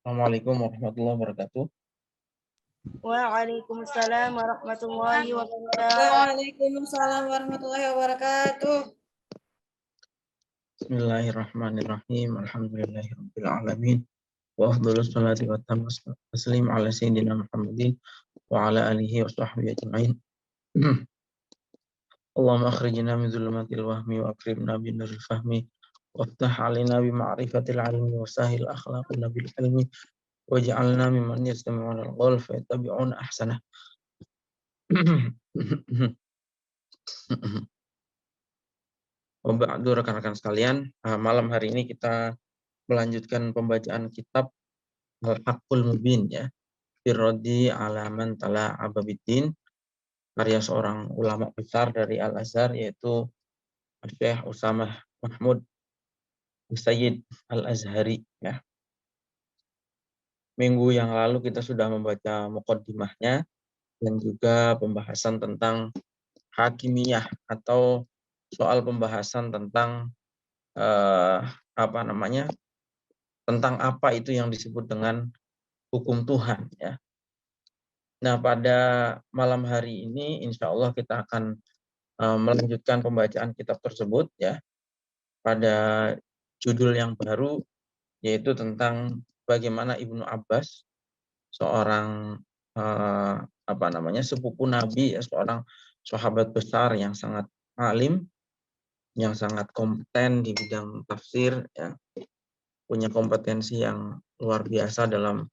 Assalamualaikum warahmatullahi wabarakatuh. Waalaikumsalam warahmatullahi wabarakatuh. Waalaikumsalam warahmatullahi wabarakatuh. Bismillahirrahmanirrahim. Alhamdulillahirabbil alamin. Wa afdhalus salati wa taslim ala sayyidina Muhammadin wa ala alihi wa sahbihi ajma'in. Allahumma akhrijna min dhulumatil wahmi wa akrimna bin nuril fahmi waftah alaina bi ma'rifatil ilmi wa sahil akhlaqina bil ilmi waj'alna mimman yastami'una al-qawl fa yattabi'una ahsanah. Ba'du rekan-rekan sekalian, malam hari ini kita melanjutkan pembacaan kitab Al-Haqqul Mubin ya. Firrodi alaman tala ababiddin, karya seorang ulama besar dari Al-Azhar yaitu Syekh Usamah Mahmud Sayyid Al-Azhari ya. Minggu yang lalu kita sudah membaca muqaddimahnya dan juga pembahasan tentang hakimiyah atau soal pembahasan tentang tentang apa itu yang disebut dengan hukum Tuhan ya. Nah, pada malam hari ini insya Allah kita akan melanjutkan pembacaan kitab tersebut ya pada judul yang baru, yaitu tentang bagaimana Ibnu Abbas, seorang sepupu Nabi ya, seorang sahabat besar yang sangat alim, yang sangat kompeten di bidang tafsir ya, punya kompetensi yang luar biasa dalam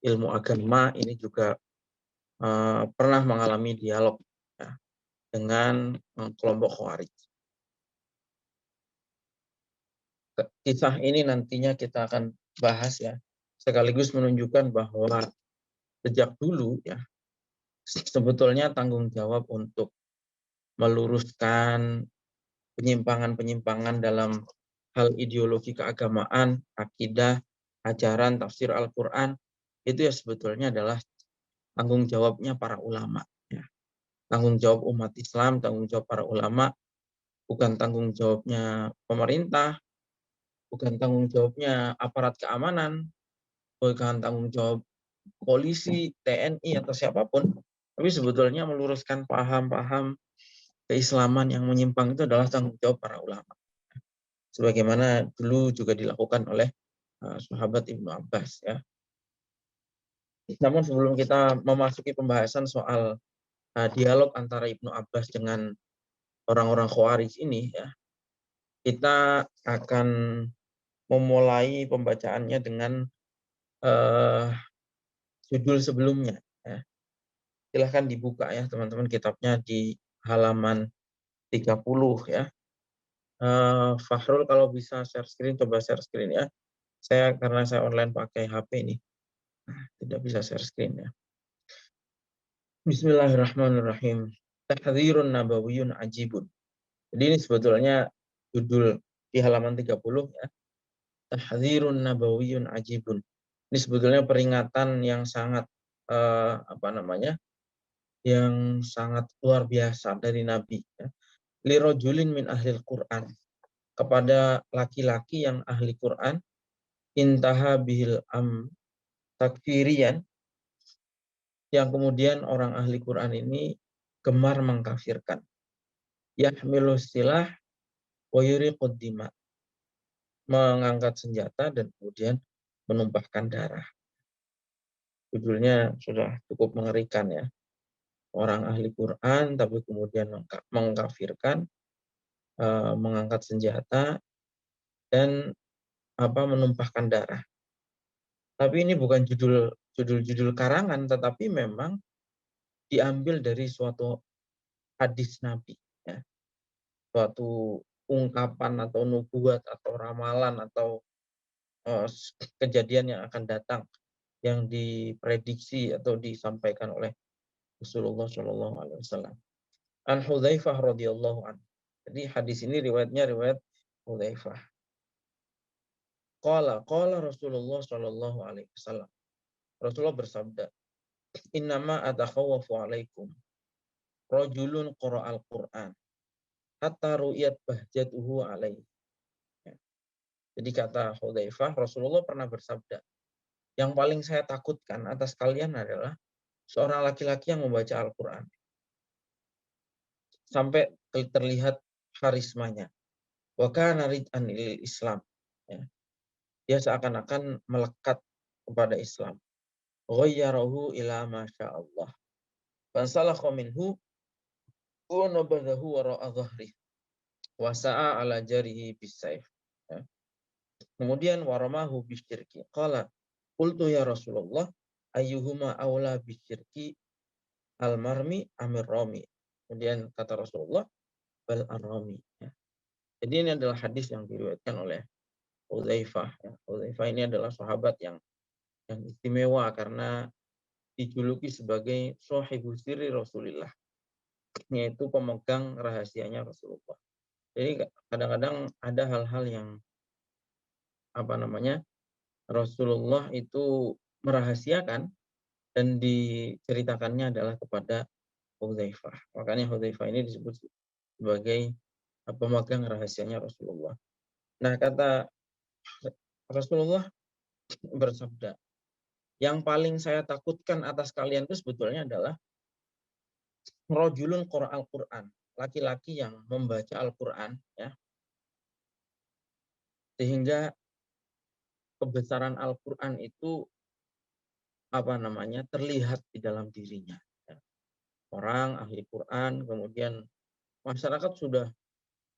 ilmu agama. Ini juga pernah mengalami dialog ya, dengan kelompok Khawarij. Kisah ini nantinya kita akan bahas ya, sekaligus menunjukkan bahwa sejak dulu ya, sebetulnya tanggung jawab untuk meluruskan penyimpangan-penyimpangan dalam hal ideologi keagamaan, akidah, ajaran, tafsir Al-Quran, itu ya sebetulnya adalah tanggung jawabnya para ulama. Ya. Tanggung jawab umat Islam, tanggung jawab para ulama, bukan tanggung jawabnya pemerintah, bukan tanggung jawabnya aparat keamanan, bukan tanggung jawab polisi, TNI, atau siapapun, tapi sebetulnya meluruskan paham-paham keislaman yang menyimpang itu adalah tanggung jawab para ulama. Sebagaimana dulu juga dilakukan oleh sahabat Ibnu Abbas ya. Namun sebelum kita memasuki pembahasan soal dialog antara Ibnu Abbas dengan orang-orang Khawarij ini ya, kita akan memulai pembacaannya dengan judul sebelumnya ya. Silahkan dibuka ya teman-teman kitabnya di halaman 30 ya. Fahrul kalau bisa share screen, coba share screen ya. Karena saya online pakai HP ini, tidak bisa share screen ya. Bismillahirrahmanirrahim. Tahdzirun nabawiyun ajibun. Jadi ini sebetulnya judul di halaman 30 ya. Tahdzirun nabawiyun ajibun. Ini sebetulnya peringatan yang sangat yang sangat luar biasa dari Nabi ya. Lirojulin min ahlil Quran, kepada laki-laki yang ahli Quran, intaha bihil takfirian, yang kemudian orang ahli Quran ini gemar mengkafirkan. Yahmilu silah wa yuriqud dima, mengangkat senjata dan kemudian menumpahkan darah. Judulnya sudah cukup mengerikan ya. Orang ahli Quran tapi kemudian mengkafirkan, mengangkat senjata dan menumpahkan darah. Tapi ini bukan judul karangan, tetapi memang diambil dari suatu hadis Nabi ya. Suatu ungkapan atau nubuat atau ramalan atau kejadian yang akan datang yang diprediksi atau disampaikan oleh Rasulullah Shallallahu Alaihi Wasallam. An Hudzaifah radhiyallahu anhu. Jadi hadis ini riwayatnya riwayat Hudzaifah. Qala Rasulullah Shallallahu Alaihi Wasallam. Rasulullah bersabda, Innama atakhawwafu alaikum rajulun qara'al Qur'an hatta ru'yat bahjatuhu alaihi. Ya. Jadi kata Hudzaifah, Rasulullah pernah bersabda, Yang paling saya takutkan atas kalian adalah seorang laki-laki yang membaca Al-Quran sampai terlihat harismanya. Wa kana rid'an lil Islam. Ya. Dia seakan-akan melekat kepada Islam. Ghayyarahu ila ma Allah. Fansalakha minhu wa nabadahu wara'a dhahri wa sa'a ala jarihi bisayf. Ya. Kemudian waramahu bisyirki. Qala qultu ya Rasulullah ayyuhuma awla bisyirki al-marmi amir rami. Kemudian kata Rasulullah bal ar-rami. Ya. Jadi ini adalah hadis yang diriwayatkan oleh Hudzaifah. Ya. Hudzaifah ini adalah sahabat yang istimewa karena dijuluki sebagai sahibu sirri Rasulillah, yaitu pemegang rahasianya Rasulullah. Jadi kadang-kadang ada hal-hal yang Rasulullah itu merahasiakan dan diceritakannya adalah kepada Hudzaifah. Makanya Hudzaifah ini disebut sebagai pemegang rahasianya Rasulullah. Nah, kata Rasulullah bersabda, yang paling saya takutkan atas kalian itu sebetulnya adalah rajulun qara al-Qur'an, laki-laki yang membaca Al-Qur'an, ya, sehingga kebesaran Al-Qur'an itu terlihat di dalam dirinya. Ya. Orang ahli Quran, kemudian masyarakat sudah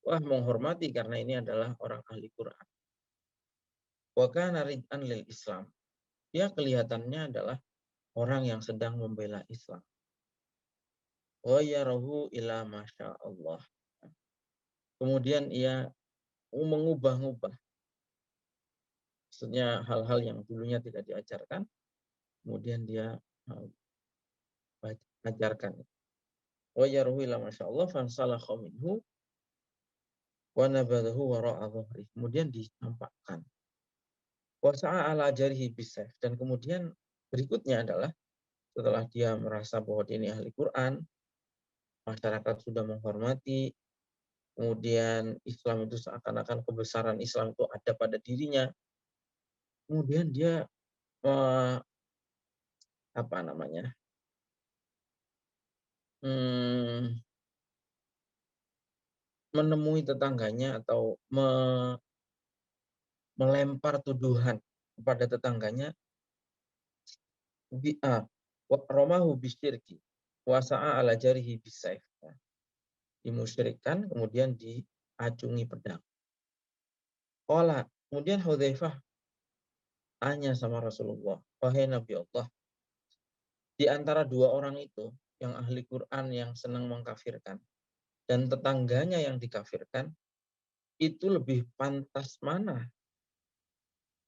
menghormati karena ini adalah orang ahli Quran. Wa kana rid'an lil Islam. Dia kelihatannya adalah orang yang sedang membela Islam. Wa yarahu ila masya Allah. Kemudian ia mengubah-ubah. Maksudnya hal-hal yang dulunya tidak diajarkan, kemudian dia ajarkan. Wa yarahu ila masya Allah fansalakha minhu wa nabadahu wara'a dhahri. Kemudian ditampakkan. Wa sa'a ala jarihi bisayf. Dan kemudian berikutnya adalah setelah dia merasa bahwa dia ini ahli Quran, masyarakat sudah menghormati, kemudian Islam itu seakan-akan kebesaran Islam itu ada pada dirinya. Kemudian dia menemui tetangganya atau melempar tuduhan kepada tetangganya, romahu bisyirki wasa'a ala jarihi bisayf. Dimusyrikkan, kemudian diacungi pedang. Kemudian Hudzaifah tanya sama Rasulullah, wahai Nabi Allah, di antara dua orang itu, yang ahli Quran yang senang mengkafirkan dan tetangganya yang dikafirkan, itu lebih pantas mana?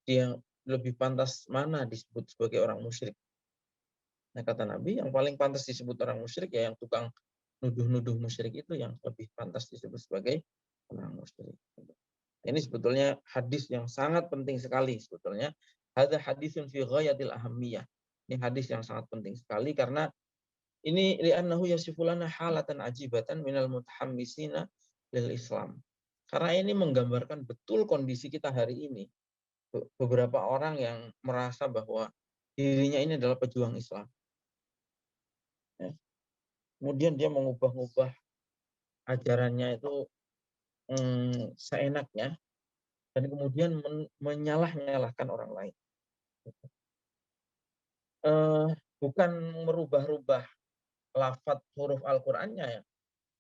Dia lebih pantas mana disebut sebagai orang musyrik? Nah, kata Nabi, yang paling pantas disebut orang musyrik ya yang tukang nuduh-nuduh musyrik itu yang lebih pantas disebut sebagai orang musyrik. Ini sebetulnya hadis yang sangat penting sekali sebetulnya. Hadza hadisun fi ghayatil ahammiyah. Ini hadis yang sangat penting sekali karena ini li'annahu yasifulana halatan ajibatan minal mutahammisina lil Islam. Karena ini menggambarkan betul kondisi kita hari ini. Beberapa orang yang merasa bahwa dirinya ini adalah pejuang Islam. Ya. Kemudian dia mengubah-ubah ajarannya itu seenaknya dan kemudian menyalah-nyalahkan orang lain. Bukan merubah-rubah lafaz huruf Al-Qur'annya ya,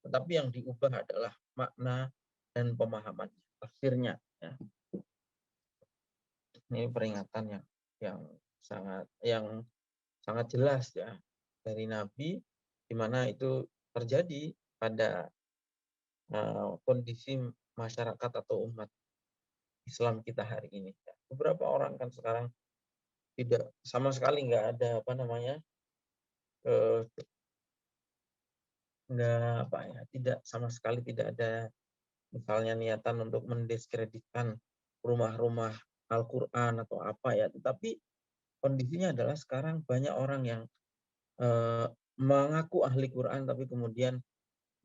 tetapi yang diubah adalah makna dan pemahamannya, tafsirnya. Ya. Ini peringatan yang sangat jelas ya dari Nabi, di mana itu terjadi pada kondisi masyarakat atau umat Islam kita hari ini. Beberapa orang kan sekarang tidak sama sekali nggak ada tidak sama sekali tidak ada misalnya niatan untuk mendiskreditkan rumah-rumah Al-Quran atau apa ya, tetapi kondisinya adalah sekarang banyak orang yang mengaku ahli Quran tapi kemudian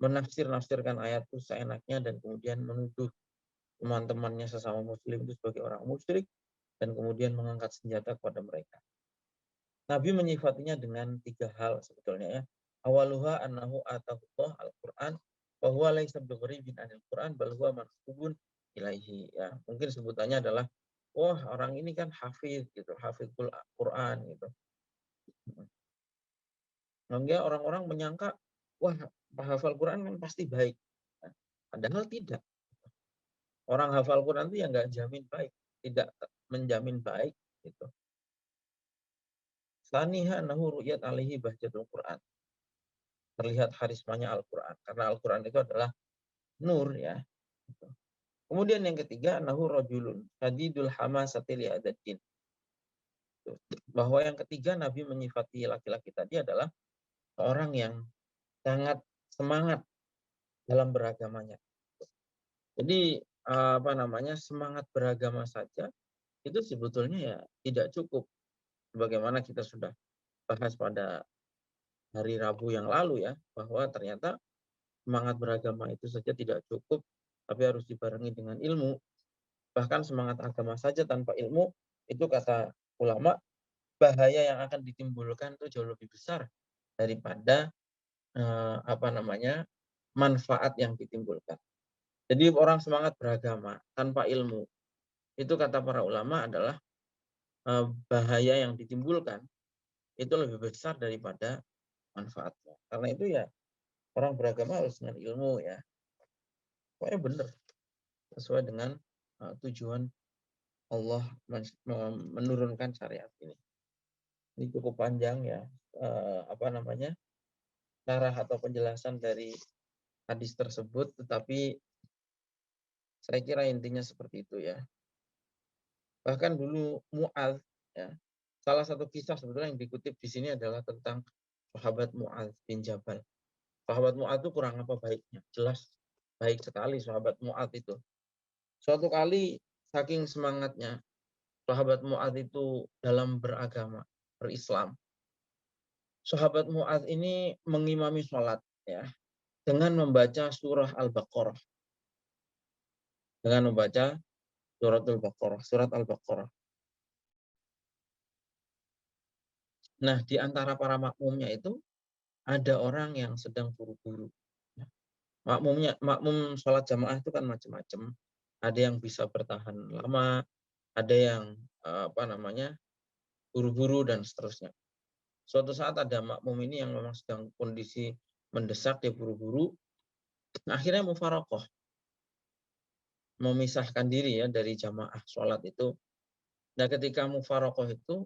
menafsir-nafsirkan ayat itu seenaknya dan kemudian menuduh teman-temannya sesama muslim itu sebagai orang musyrik, dan kemudian mengangkat senjata kepada mereka. Nabi menyifatinya dengan 3 hal sebetulnya ya. Awaluha annahu atahullah al-Qur'an wa huwa laisa bigharibin 'anil Qur'an bal huwa mansubun ilaihi ya. Mungkin sebutannya adalah wah orang ini kan hafiz gitu, hafizul Quran gitu. Sehingga orang-orang menyangka wah hafal Quran kan pasti baik. Nah, padahal tidak. Orang hafal Quran itu yang nggak jamin baik, tidak menjamin baik gitu. Saniha nahu ru'yat alaihi bahjatul Quran. Terlihat harismanya Al-Quran. Karena Al-Quran itu adalah nur ya. Gitu. Kemudian yang ketiga, nahu rajulun sadidul hamasati li'adaddin. Bahwa yang ketiga Nabi menyifati laki-laki tadi adalah orang yang sangat semangat dalam beragamanya. Jadi semangat beragama saja itu sebetulnya ya tidak cukup. Sebagaimana kita sudah bahas pada hari Rabu yang lalu ya, bahwa ternyata semangat beragama itu saja tidak cukup, tapi harus dibarengi dengan ilmu. Bahkan semangat agama saja tanpa ilmu, itu kata ulama, bahaya yang akan ditimbulkan itu jauh lebih besar daripada manfaat yang ditimbulkan. Jadi orang semangat beragama tanpa ilmu, itu kata para ulama adalah bahaya yang ditimbulkan itu lebih besar daripada manfaatnya. Karena itu ya orang beragama harus dengan ilmu ya. Pokoknya benar sesuai dengan tujuan Allah menurunkan syariat ini. Ini cukup panjang ya syarah atau penjelasan dari hadis tersebut, tetapi saya kira intinya seperti itu ya. Bahkan dulu Mu'adz ya, salah satu kisah sebetulnya yang dikutip di sini adalah tentang sahabat Mu'adz bin Jabal. Sahabat Mu'adz itu kurang apa baiknya? Jelas baik sekali sahabat Mu'adz itu. Suatu kali saking semangatnya sahabat Mu'adz itu dalam beragama, berislam. Sahabat Mu'adz ini mengimami sholat ya, dengan membaca surah Al-Baqarah. Dengan membaca surat Al-Baqarah. Nah, di antara para makmumnya itu ada orang yang sedang buru-buru. Makmum sholat jamaah itu kan macam-macam. Ada yang bisa bertahan lama, ada yang buru-buru dan seterusnya. Suatu saat ada makmum ini yang memang sedang kondisi mendesak, dia buru-buru, akhirnya mufarokoh, memisahkan diri ya dari jamaah sholat itu. Nah ketika mufarokoh itu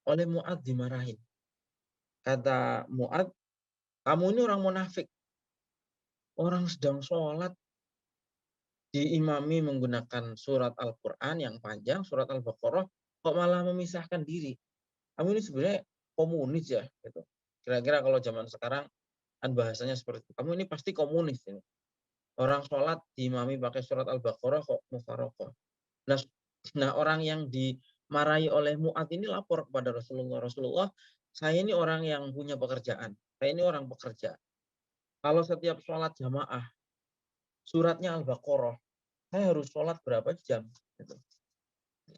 oleh Mu'adz dimarahin. Kata Mu'adz, kamu ini orang munafik. Orang sedang sholat diimami menggunakan surat Al-Quran yang panjang, surat Al-Baqarah, kok malah memisahkan diri. Kamu ini sebenarnya komunis ya. Gitu. Kira-kira kalau zaman sekarang kan bahasanya seperti itu. Kamu ini pasti komunis ini. Orang sholat diimami pakai surat Al-Baqarah kok mufarokoh. Nah orang yang dimarahi oleh Mu'adz ini lapor kepada Rasulullah. Rasulullah, saya ini orang yang punya pekerjaan. Saya ini orang pekerja. Kalau setiap sholat jamaah, suratnya Al-Baqarah, saya harus sholat berapa jam? Gitu.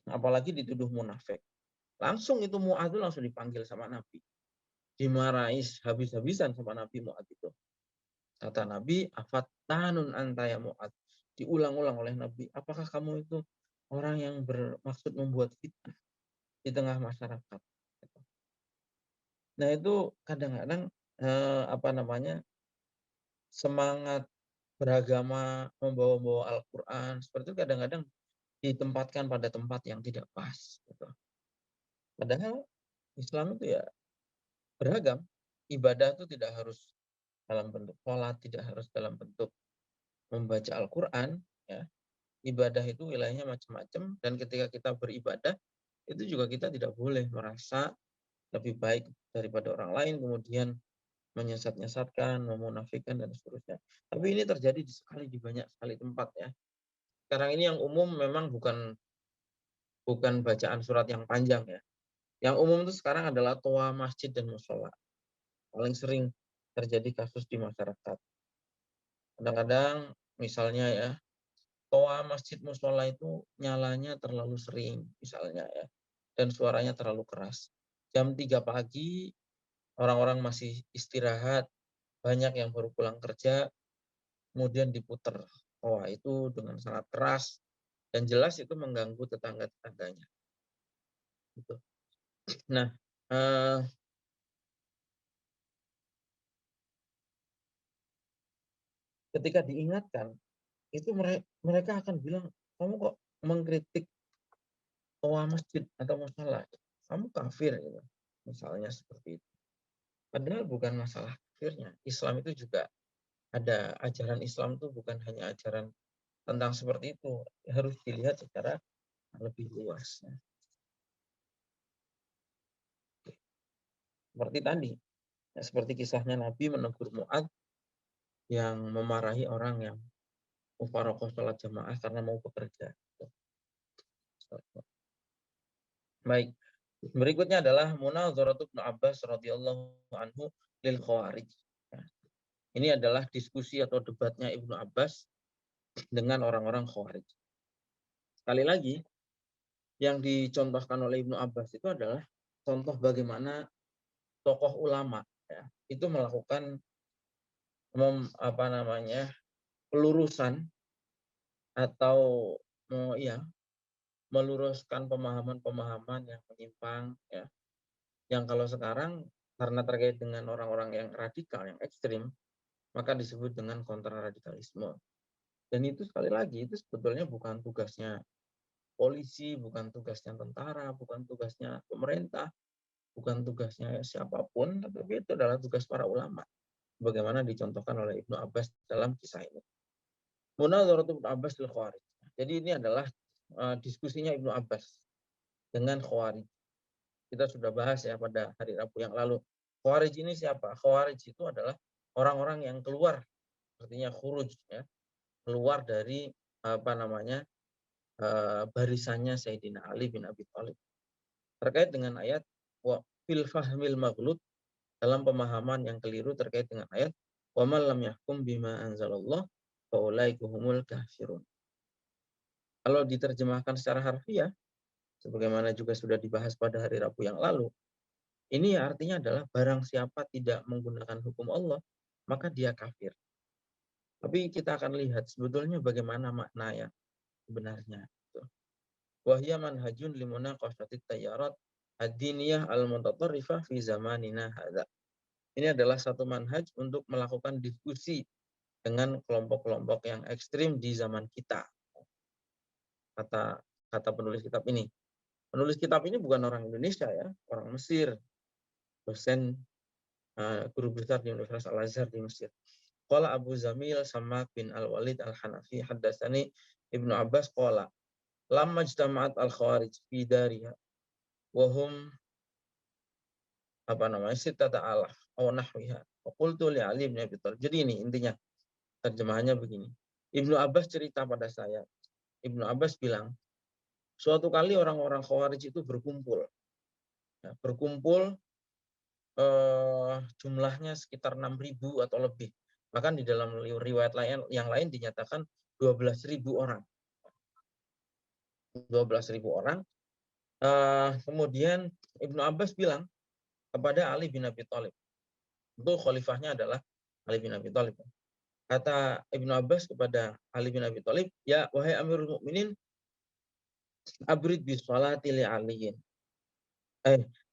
Apalagi dituduh munafik. Langsung itu Mu'adz langsung dipanggil sama Nabi. Dimarahi habis-habisan sama Nabi Mu'adz itu. Kata Nabi, afattanun anta ya Mu'adz. Diulang-ulang oleh Nabi, apakah kamu itu orang yang bermaksud membuat fitnah di tengah masyarakat? Nah itu kadang-kadang semangat beragama, membawa-bawa Al-Quran, seperti itu kadang-kadang ditempatkan pada tempat yang tidak pas. Gitu. Padahal Islam itu ya beragam. Ibadah itu tidak harus dalam bentuk sholat, tidak harus dalam bentuk membaca Al-Quran. Ya. Ibadah itu wilayahnya macam-macam, dan ketika kita beribadah, itu juga kita tidak boleh merasa lebih baik daripada orang lain, kemudian menyesat-nyesatkan, memunafikan, dan seterusnya. Tapi ini terjadi di banyak sekali tempat ya. Sekarang ini yang umum memang bukan bacaan surat yang panjang ya. Yang umum itu sekarang adalah toa masjid dan musola. Paling sering terjadi kasus di masyarakat. Kadang-kadang misalnya ya, toa masjid musola itu nyalanya terlalu sering misalnya ya, dan suaranya terlalu keras. Jam 3 pagi orang-orang masih istirahat, banyak yang baru pulang kerja, kemudian diputer toa itu dengan sangat keras dan jelas itu mengganggu tetangga-tetangganya. Gitu. Nah, ketika diingatkan, itu mereka akan bilang, kamu kok mengkritik toa masjid atau musola, kamu kafir gitu. Misalnya seperti itu. Padahal bukan masalah kafirnya. Islam itu juga ada ajaran Islam itu bukan hanya ajaran tentang seperti itu, harus dilihat secara lebih luas. Seperti tadi, ya, seperti kisahnya Nabi menegur Mu'adz yang memarahi orang yang mufaraqah sholat jamaah karena mau bekerja. Baik, berikutnya adalah munazaratu Ibnu Abbas radhiyallahu anhu lil Khawarij. Ini adalah diskusi atau debatnya Ibnu Abbas dengan orang-orang Khawarij. Sekali lagi, yang dicontohkan oleh Ibnu Abbas itu adalah contoh bagaimana tokoh ulama ya, itu melakukan pelurusan atau ya meluruskan pemahaman-pemahaman yang menyimpang ya, yang kalau sekarang karena terkait dengan orang-orang yang radikal, yang ekstrim, maka disebut dengan kontraradikalisme. Dan itu sekali lagi itu sebetulnya bukan tugasnya polisi, bukan tugasnya tentara, bukan tugasnya pemerintah, bukan tugasnya siapapun, tapi itu adalah tugas para ulama. Bagaimana dicontohkan oleh Ibnu Abbas dalam kisah ini. Munazaratu Ibnu Abbas lil Khawarij. Jadi ini adalah diskusinya Ibnu Abbas dengan Khawarij. Kita sudah bahas ya pada hari Rabu yang lalu. Khawarij ini siapa? Khawarij itu adalah orang-orang yang keluar, artinya khuruj ya, keluar dari barisannya Sayyidina Ali bin Abi Thalib. Terkait dengan ayat wa fil fahmil maghlut, dalam pemahaman yang keliru terkait dengan ayat wa man lam yahkum bima anzalallah fa ulaika humul kafirun. Kalau diterjemahkan secara harfiah, sebagaimana juga sudah dibahas pada hari Rabu yang lalu, ini artinya adalah barang siapa tidak menggunakan hukum Allah, maka dia kafir. Tapi kita akan lihat sebetulnya bagaimana makna yang sebenarnya. Wahya manhajun limuna qasyatit tayyarat ad-diniyah al-mutatarrifah fi zamanina hadza. Ini adalah satu manhaj untuk melakukan diskusi dengan kelompok-kelompok yang ekstrim di zaman kita. Kata penulis kitab ini. Penulis kitab ini bukan orang Indonesia ya, orang Mesir, dosen guru besar di Universitas Al-Azhar di Mesir. Qala Abu Zamil Samak bin Al-Walid Al-Hanafi haddatsani Ibnu Abbas qala lamma ijtama'at al-khawarij fi dariha wa hum sittata alaf aw nahwiha. Wa qultu li Ali bin Abi Thalib. Jadi ini intinya terjemahannya begini. Ibnu Abbas cerita pada saya. Ibnu Abbas bilang, suatu kali orang-orang Khawarij itu berkumpul. Ya, berkumpul jumlahnya sekitar 6.000 atau lebih. Bahkan di dalam riwayat lain yang lain dinyatakan 12.000 orang. 12.000 orang. Kemudian Ibnu Abbas bilang kepada Ali bin Abi Thalib. Itu khalifahnya adalah Ali bin Abi Thalib. Kata Ibnu Abbas kepada Ali bin Abi Thalib, ya wahai Amirul Mukminin, abrid bis salati li aliyin.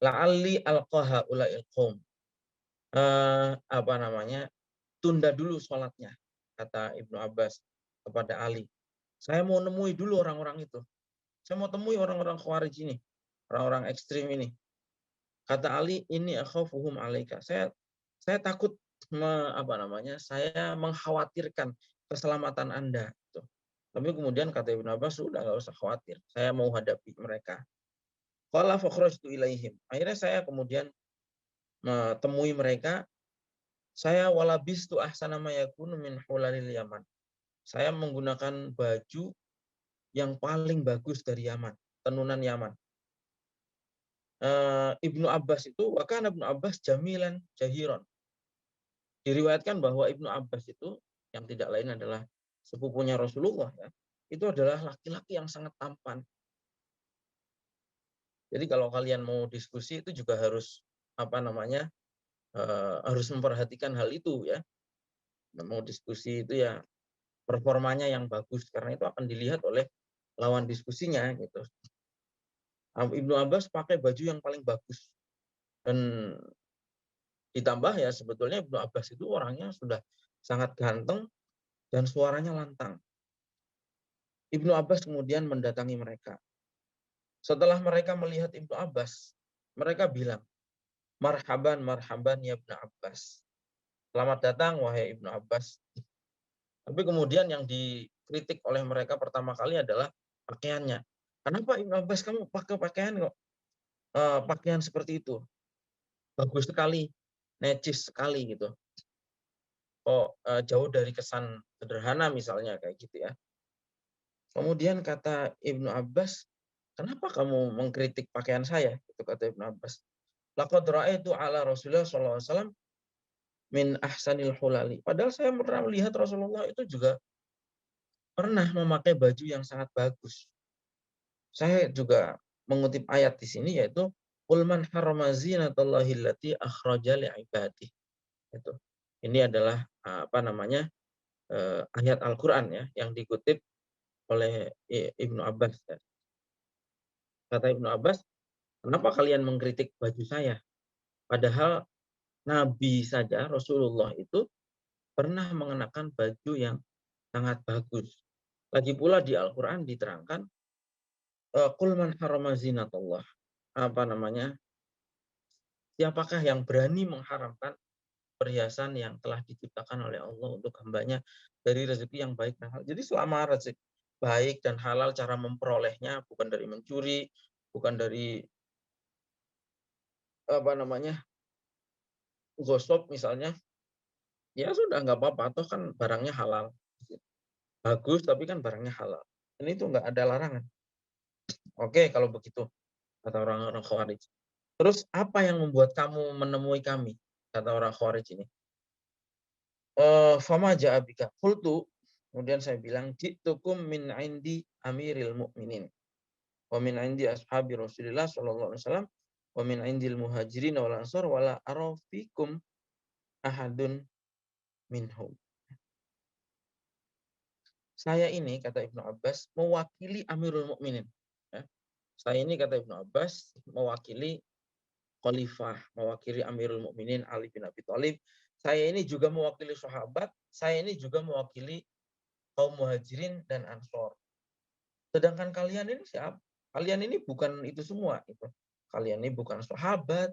La'alli alqaha ula'il qaum. Tunda dulu sholatnya, kata Ibnu Abbas kepada Ali. Saya mau nemui dulu orang-orang itu. Saya mau temui orang-orang Khawarij ini, orang-orang ekstrim ini. Kata Ali, ini akhafuhum alaika. Saya takut saya mengkhawatirkan keselamatan Anda. Tapi kemudian kata Ibnu Abbas, sudah nggak usah khawatir. Saya mau hadapi mereka. Qala fakhrajtu ilaihim. Akhirnya saya kemudian menemui mereka. Saya walabistu ahsana ma yakunu min hulalil Yaman. Saya menggunakan baju yang paling bagus dari Yaman, tenunan Yaman. Ibnu Abbas itu, wakana Ibnu Abbas jamilan jahiron. Diriwayatkan bahwa Ibnu Abbas itu yang tidak lain adalah sepupunya Rasulullah ya. itu adalah laki-laki yang sangat tampan. Jadi kalau kalian mau diskusi itu juga harus harus memperhatikan hal itu ya. Mau diskusi itu ya performanya yang bagus karena itu akan dilihat oleh lawan diskusinya gitu. Ibnu Abbas pakai baju yang paling bagus dan ditambah ya sebetulnya Ibnu Abbas itu orangnya sudah sangat ganteng dan suaranya lantang. Ibnu Abbas kemudian mendatangi mereka. Setelah mereka melihat Ibnu Abbas, mereka bilang, "Marhaban, marhaban ya Ibnu Abbas." Selamat datang wahai Ibnu Abbas. Tapi kemudian yang dikritik oleh mereka pertama kali adalah pakaiannya. Kenapa Ibnu Abbas kamu pakai pakaian seperti itu? Bagus sekali, necis sekali gitu. Jauh dari kesan sederhana misalnya kayak gitu ya. Kemudian kata Ibnu Abbas, kenapa kamu mengkritik pakaian saya? Itu kata Ibnu Abbas. Laqad ra'aitu ala Rasulullah sallallahu alaihi wasallam min ahsanil hulali. Padahal saya pernah melihat Rasulullah itu juga pernah memakai baju yang sangat bagus. Saya juga mengutip ayat di sini yaitu qul man harrama zinatallahi allati akhraja li'ibadihi. Itu. Ini adalah ayat Al-Qur'an ya yang dikutip oleh Ibnu Abbas. Ya. Kata Ibnu Abbas, kenapa kalian mengkritik baju saya? Padahal Nabi saja Rasulullah itu pernah mengenakan baju yang sangat bagus. Lagi pula di Al-Qur'an diterangkan qul man harrama zinatallah. Siapakah yang berani mengharamkan perhiasan yang telah diciptakan oleh Allah untuk hambanya dari rezeki yang baik dan halal. Jadi selama rezeki baik dan halal cara memperolehnya bukan dari mencuri, bukan dari gosok misalnya, ya sudah nggak apa-apa, toh kan barangnya halal. Bagus tapi kan barangnya halal. Ini tuh nggak ada larangan. Oke kalau begitu, kata orang-orang Khawarij. Terus apa yang membuat kamu menemui kami? Kata orang Khawarij ini. Fama ja'abika qultu, kemudian saya bilang ji'tukum min indi amiril mu'minin wa min indi ashabi Rasulillah sallallahu alaihi wasallam wa min indil muhajirin wal ansar wala arafikum ahadun minhum. Saya ini kata Ibnu Abbas mewakili Amirul Mukminin. Ya. Saya ini kata Ibnu Abbas mewakili khalifah, mewakili Amirul Mukminin Ali bin Abi Thalib. Saya ini juga mewakili sahabat, saya ini juga mewakili kaum muhajirin dan ansor. Sedangkan kalian ini siapa? Kalian ini bukan itu semua. Itu. Kalian ini bukan sahabat,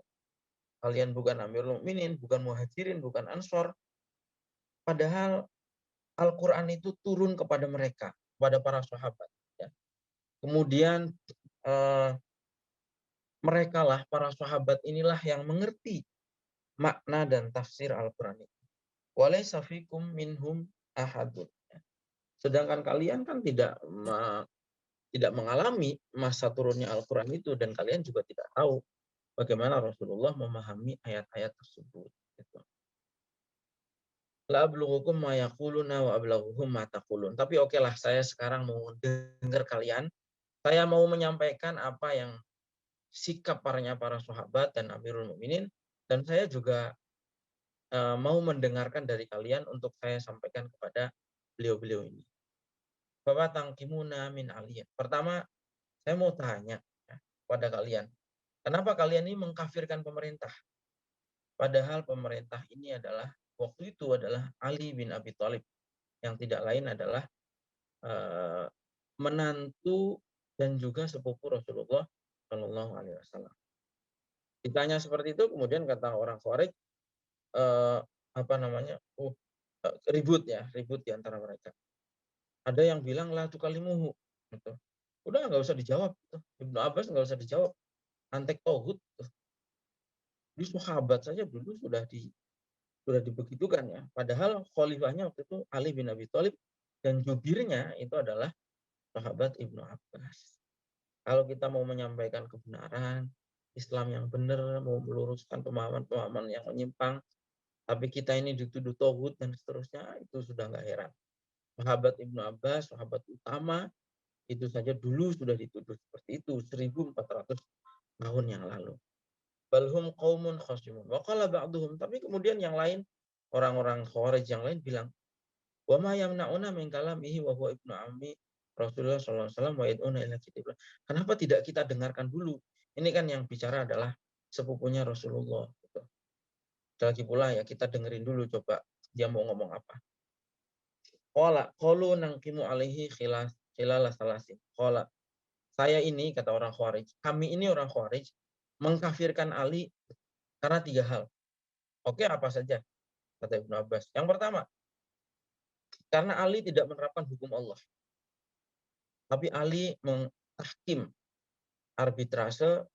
kalian bukan Amirul Mukminin, bukan muhajirin, bukan ansor. Padahal Al-Quran itu turun kepada mereka, kepada para sahabat. Ya. Kemudian mereka lah, para sahabat inilah yang mengerti makna dan tafsir Al-Quran itu. Walaysa fikum minhum ahadun. Sedangkan kalian kan tidak mengalami masa turunnya Al-Quran itu dan kalian juga tidak tahu bagaimana Rasulullah memahami ayat-ayat tersebut. Gitu. La ablughukum ma yaquluna wa ablaghuhum ma taqulun. Tapi oke lah, saya sekarang mau dengar kalian. Saya mau menyampaikan apa yang sikap para sahabat dan Amirul Mukminin dan saya juga mau mendengarkan dari kalian untuk saya sampaikan kepada beliau-beliau ini. Bapak tangkimuna min aliyah. Pertama, saya mau tanya ya, pada kalian. Kenapa kalian ini mengkafirkan pemerintah? Padahal pemerintah ini adalah waktu itu adalah Ali bin Abi Thalib yang tidak lain adalah menantu dan juga sepupu Rasulullah Shallallahu Alaihi Wasallam. Ditanya seperti itu, kemudian kata orang Khawarij, ribut di antara mereka. Ada yang bilang la tukalimuhu, gitu. Udah nggak usah dijawab. Gitu. Ibnu Abbas nggak usah dijawab. Antek tauhid. Gitu. Di sahabat saja dulu sudah dibegitukan ya. Padahal khalifahnya waktu itu Ali bin Abi Thalib dan jubirnya itu adalah sahabat Ibnu Abbas. Kalau kita mau menyampaikan kebenaran, Islam yang benar, mau meluruskan pemahaman-pemahaman yang menyimpang, tapi kita ini dituduh tauhid dan seterusnya, itu sudah nggak heran. Sahabat Ibnu Abbas, sahabat utama, itu saja dulu sudah dituduh seperti itu 1400 tahun yang lalu. Balhum qaumun khasimun. Wa qala ba'duhum, tapi kemudian yang lain, orang-orang Khawarij yang lain bilang, wa ma yamna'una min kalamihi wa huwa ibnu ammi Rasulullah sallallahu alaihi wasallam wa yad'una ila kitabillah. Kenapa tidak kita dengarkan dulu? Ini kan yang bicara adalah sepupunya Rasulullah gitu. Lagi pula ya kita dengerin dulu coba dia mau ngomong apa. Qala qalu nangkimu alaihi khilala salasin. Qala, saya ini kata orang Khawarij, kami ini orang Khawarij mengkafirkan Ali karena 3 hal. Oke, apa saja? Kata Ibnu Abbas. Yang pertama, karena Ali tidak menerapkan hukum Allah. Tapi Ali mentahkim arbitrase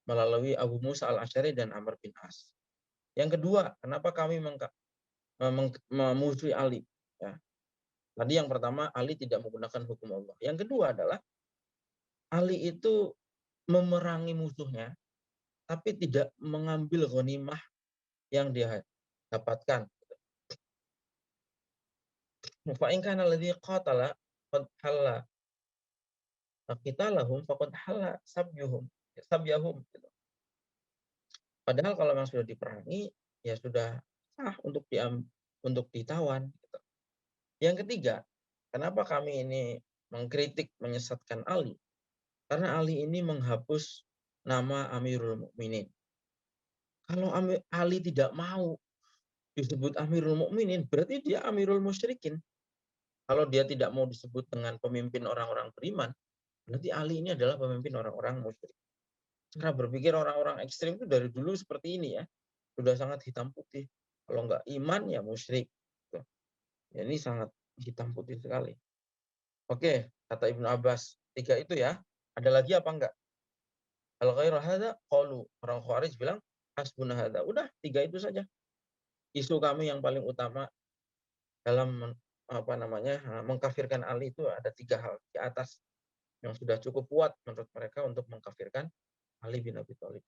melalui Abu Musa al-Asy'ari dan Amr bin As. Yang kedua, kenapa kami memusuhi Ali? Ya. Tadi yang pertama, Ali tidak menggunakan hukum Allah. Yang kedua adalah Ali itu memerangi musuhnya, tapi tidak mengambil ghanimah yang dia dapatkan. Fa in kana alladhi qatala qad halla qitalahum faqad halla sabyahum gitu. Padahal kalau memang sudah diperangi ya sudah sah untuk ditawan gitu. Yang ketiga, kenapa kami ini mengkritik menyesatkan Ali? Karena Ali ini menghapus nama Amirul Mukminin. Kalau Ali tidak mau disebut Amirul Mukminin, berarti dia Amirul Musyrikin. Kalau dia tidak mau disebut dengan pemimpin orang-orang beriman, berarti Ali ini adalah pemimpin orang-orang musyrik. Cara berpikir orang-orang ekstrim itu dari dulu seperti ini ya. Sudah sangat hitam putih. Kalau nggak iman ya musyrik. Ya, ini sangat hitam putih sekali. Oke, kata Ibnu Abbas, 3 itu ya. Ada lagi apa enggak? Al ghairu hadza qalu. Orang Khawarij bilang hasbuna hadza. Udah, 3 itu saja. Isu kami yang paling utama dalam mengkafirkan Ali itu ada 3 hal di atas yang sudah cukup kuat menurut mereka untuk mengkafirkan Ali bin Abi Thalib.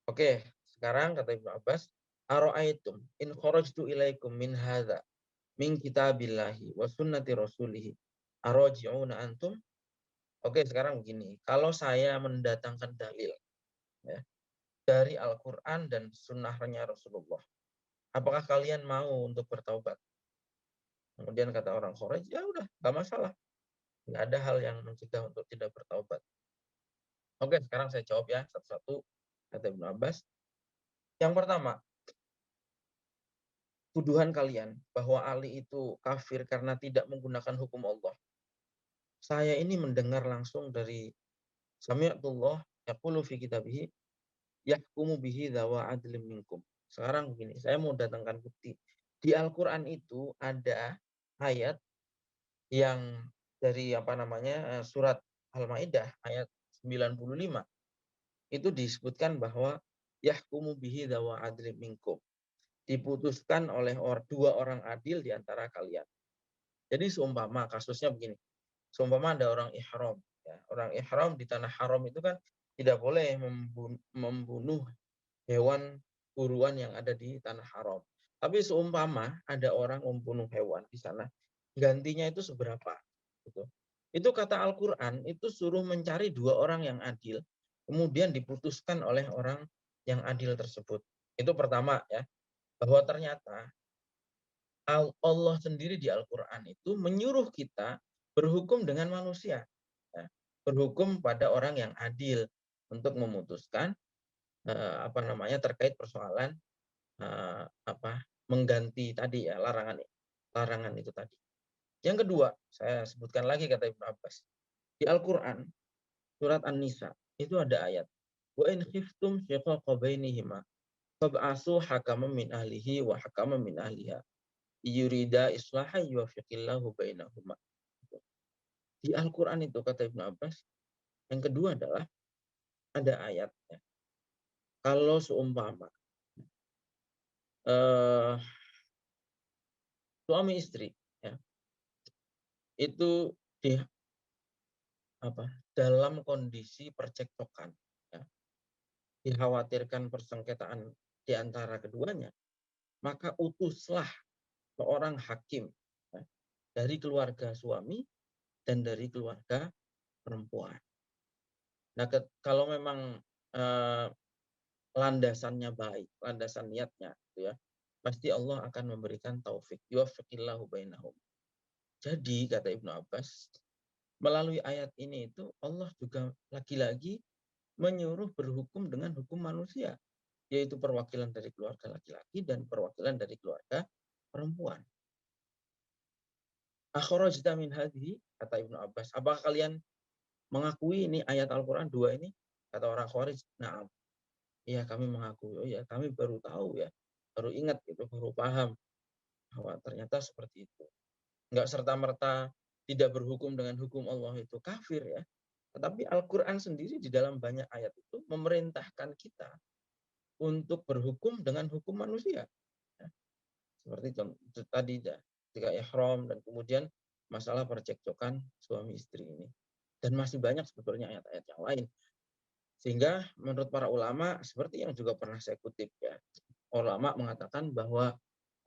Oke, sekarang kata Ibnu Abbas, ara'aitum in kharajtu ilaikum min hadza min kitabillahi wa sunnati rasulih araji'una antum. Oke, sekarang begini, kalau saya mendatangkan dalil ya, dari Al-Qur'an dan sunnahnya Rasulullah, apakah kalian mau untuk bertaubat? Kemudian kata orang Khawarij, ya udah, nggak masalah. Nggak ada hal yang mencegah untuk tidak bertaubat. Oke, sekarang saya jawab ya satu-satu, kata Ibnu Abbas. Yang pertama, tuduhan kalian bahwa Ali itu kafir karena tidak menggunakan hukum Allah. Saya ini mendengar langsung dari Sami'atullah yaqulu fi kitabihi yahkumu bihi dzawa adlim minkum. Sekarang begini, saya mau datangkan bukti. Di Al-Qur'an itu ada ayat yang dari surat Al-Maidah ayat 95. Itu disebutkan bahwa yahkumu bihi dzawa adlim minkum. Diputuskan oleh 2 orang adil di antara kalian. Jadi seumpama kasusnya begini. Seumpama ada orang ihram, ya. Orang ihram di tanah haram itu kan tidak boleh membunuh hewan buruan yang ada di tanah haram. Tapi seumpama ada orang membunuh hewan di sana, gantinya itu seberapa? Gitu. Itu kata Al-Qur'an itu suruh mencari 2 orang yang adil, kemudian diputuskan oleh orang yang adil tersebut. Itu pertama ya, bahwa ternyata Allah sendiri di Al-Qur'an itu menyuruh kita berhukum dengan manusia. Ya. Berhukum pada orang yang adil untuk memutuskan terkait persoalan mengganti tadi ya larangan itu tadi. Yang kedua, saya sebutkan lagi kata Ibnu Abbas. Di Al-Qur'an surat An-Nisa itu ada ayat wa in khiftum shiqaqa bainihima fab'asu hakaman min ahlihi wa hakaman min ahliha yurida islaha yuwaffiqillahu bainahuma. Di Al-Qur'an itu kata Ibnu Abbas, yang kedua adalah ada ayatnya. Kalau seumpama suami istri ya, itu dalam kondisi percekcokan ya, dikhawatirkan persengketaan di antara keduanya, maka utuslah seorang hakim ya, dari keluarga suami dan dari keluarga perempuan. Nah, kalau memang landasannya baik, landasan niatnya, gitu ya, pasti Allah akan memberikan taufik. Yuwaffiqillahu bainahum. Jadi kata Ibnu Abbas, melalui ayat ini itu Allah juga lagi-lagi menyuruh berhukum dengan hukum manusia, yaitu perwakilan dari keluarga laki-laki dan perwakilan dari keluarga perempuan. Akhrajta min hadhihi, kata Ibnu Abbas, apakah kalian mengakui ini ayat Al-Quran 2 ini? Kata orang Khawarij, nah, iya kami mengakui. Oh ya, kami baru tahu ya, baru ingat itu, baru paham bahwa ternyata seperti itu. Enggak serta-merta tidak berhukum dengan hukum Allah itu kafir ya. Tetapi Al-Quran sendiri di dalam banyak ayat itu memerintahkan kita untuk berhukum dengan hukum manusia. Ya. Seperti tadi ya, ketika ihram dan kemudian masalah percekcokan suami istri ini. Dan masih banyak sebetulnya ayat-ayat yang lain. Sehingga menurut para ulama, seperti yang juga pernah saya kutip ya, ulama mengatakan bahwa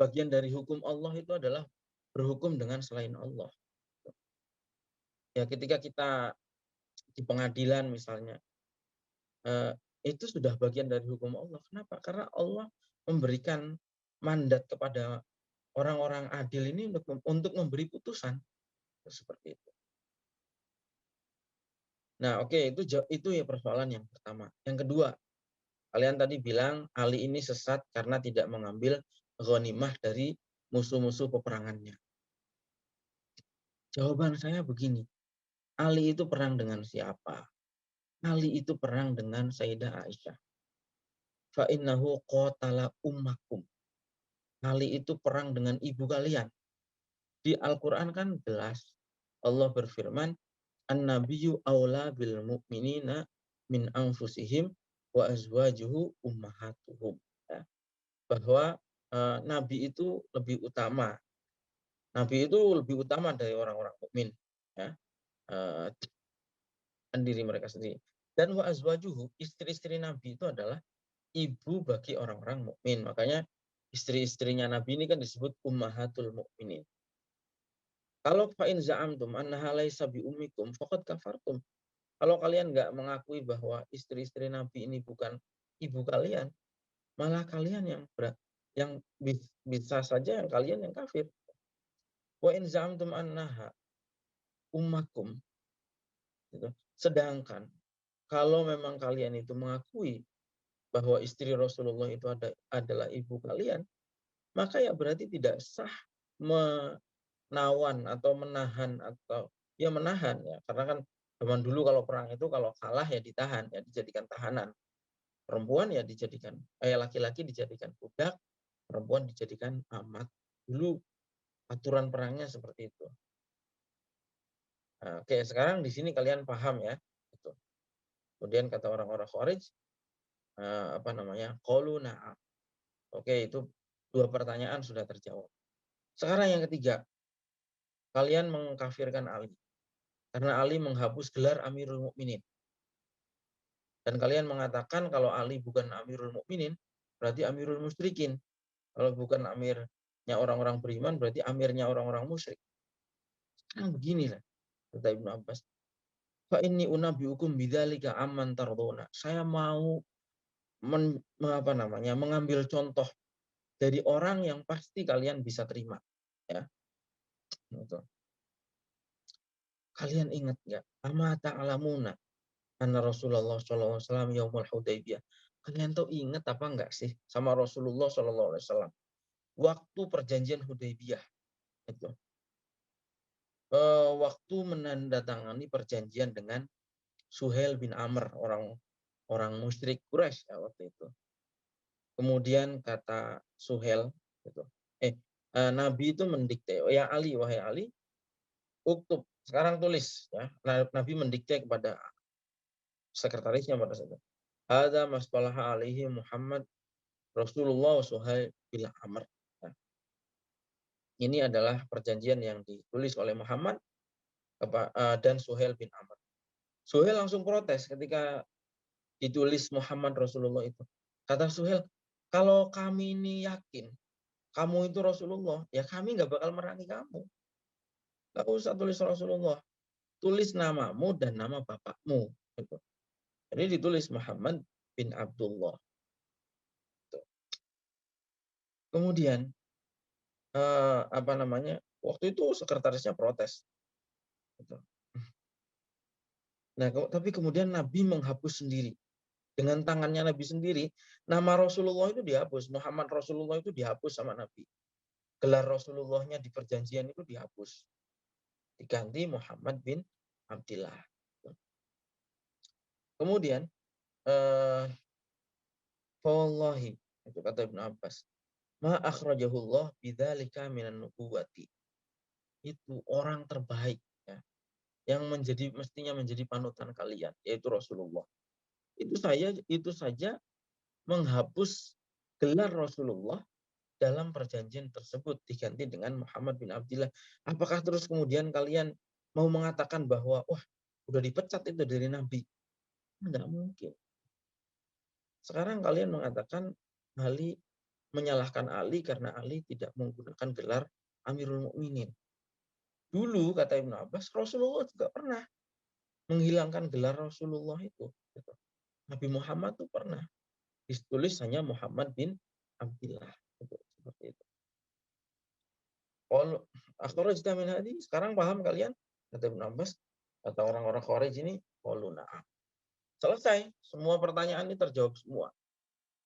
bagian dari hukum Allah itu adalah berhukum dengan selain Allah. Ya, ketika kita di pengadilan misalnya, itu sudah bagian dari hukum Allah. Kenapa? Karena Allah memberikan mandat kepada orang-orang adil ini untuk memberi putusan. Seperti itu. Nah, oke, itu ya persoalan yang pertama. Yang kedua, kalian tadi bilang Ali ini sesat karena tidak mengambil ghanimah dari musuh-musuh peperangannya. Jawaban saya begini, Ali itu perang dengan siapa? Ali itu perang dengan Sayyidah Aisyah. Fa innahu qatala ummakum. Ali itu perang dengan ibu kalian. Di Al-Quran kan jelas Allah berfirman, An-nabiyyu aula bil mu'minina min anfusihim wa azwajuhu ummahatuhum. Ya. Bahwa Nabi itu lebih utama. Nabi itu lebih utama dari orang-orang mukmin. Ya. Diri mereka sendiri. Dan wa azwajuhu, istri-istri Nabi itu adalah ibu bagi orang-orang mukmin. Makanya istri-istrinya Nabi ini kan disebut ummahatul mukminin. Kalau fa'in za'amtum annaha laisa bi ummikum faqad kafartum. Kalau kalian nggak mengakui bahwa istri-istri Nabi ini bukan ibu kalian, malah kalian yang bisa saja yang kalian yang kafir. Wa in za'amtum annaha ummakum. Gitu. Sedangkan kalau memang kalian itu mengakui bahwa istri Rasulullah itu adalah ibu kalian, maka ya berarti tidak sah menawan atau menahan atau ya menahan ya, karena kan zaman dulu kalau perang itu kalau kalah ya ditahan ya, dijadikan tahanan. Perempuan ya dijadikan laki-laki dijadikan budak, perempuan dijadikan amat. Dulu aturan perangnya seperti itu. Nah, oke, sekarang di sini kalian paham ya, gitu. Kemudian kata orang-orang Khawarij, qalu na'am. Oke, itu dua pertanyaan sudah terjawab. Sekarang yang ketiga, kalian mengkafirkan Ali karena Ali menghapus gelar Amirul Mukminin. Dan kalian mengatakan kalau Ali bukan Amirul Mukminin, berarti Amirul Musyrikin. Kalau bukan amirnya orang-orang beriman, berarti amirnya orang-orang musyrik. Sekarang beginilah, kata Ibnu Abbas. Fa inni unabbiukum bidzalika amman tardona. Saya mau mengambil contoh dari orang yang pasti kalian bisa terima. Ya. Gitu. Kalian ingat nggak? Ama ta'lamuna anna Rasulullah SAW yaumul Hudaybiyah. Kalian tuh ingat apa enggak sih sama Rasulullah SAW waktu perjanjian Hudaybiyah itu, waktu menandatangani perjanjian dengan Suhail bin Amr, orang musyrik Quraisy ya, waktu itu. Kemudian kata Suhail gitu, Nabi itu mendikte, ya Ali, wahai Ali, uktub, sekarang tulis ya. Nabi mendikte kepada sekretarisnya pada saat itu. Hadza mastalaha alaihi Muhammad Rasulullah Suhail bin Amr. Nah, ini adalah perjanjian yang ditulis oleh Muhammad dan Suhail bin Amr. Suhail langsung protes ketika ditulis Muhammad Rasulullah itu. Kata Suhail, kalau kami ini yakin kamu itu Rasulullah, ya kami nggak bakal merangi kamu. Nggak usah tulis Rasulullah, tulis namamu dan nama bapakmu. Gitu. Jadi ditulis Muhammad bin Abdullah. Gitu. Kemudian apa namanya? Waktu itu sekretarisnya protes. Gitu. Nah, tapi kemudian Nabi menghapus sendiri. Dengan tangannya Nabi sendiri, nama Rasulullah itu dihapus. Muhammad Rasulullah itu dihapus sama Nabi. Gelar Rasulullahnya di perjanjian itu dihapus. Diganti Muhammad bin Abdillah. Kemudian, wallahi, itu kata Ibnu Abbas, ma akhrajahullah bidzalika minan nubuwati. Itu orang terbaik ya, yang mestinya menjadi panutan kalian, yaitu Rasulullah. Itu saja menghapus gelar Rasulullah dalam perjanjian tersebut diganti dengan Muhammad bin Abdillah. Apakah terus kemudian kalian mau mengatakan bahwa wah udah dipecat itu dari Nabi? Tidak mungkin. Sekarang kalian mengatakan Ali menyalahkan Ali karena Ali tidak menggunakan gelar Amirul Mukminin. Dulu kata Ibnu Abbas, Rasulullah juga pernah menghilangkan gelar Rasulullah itu. Nabi Muhammad itu pernah ditulis hanya Muhammad bin Abdillah. Seperti itu. Kalau akhrajta min hadi, sekarang paham kalian? Kata Ibnu Abbas, kata orang-orang Khawarij ini, qalu na'am. Selesai, semua pertanyaan ini terjawab semua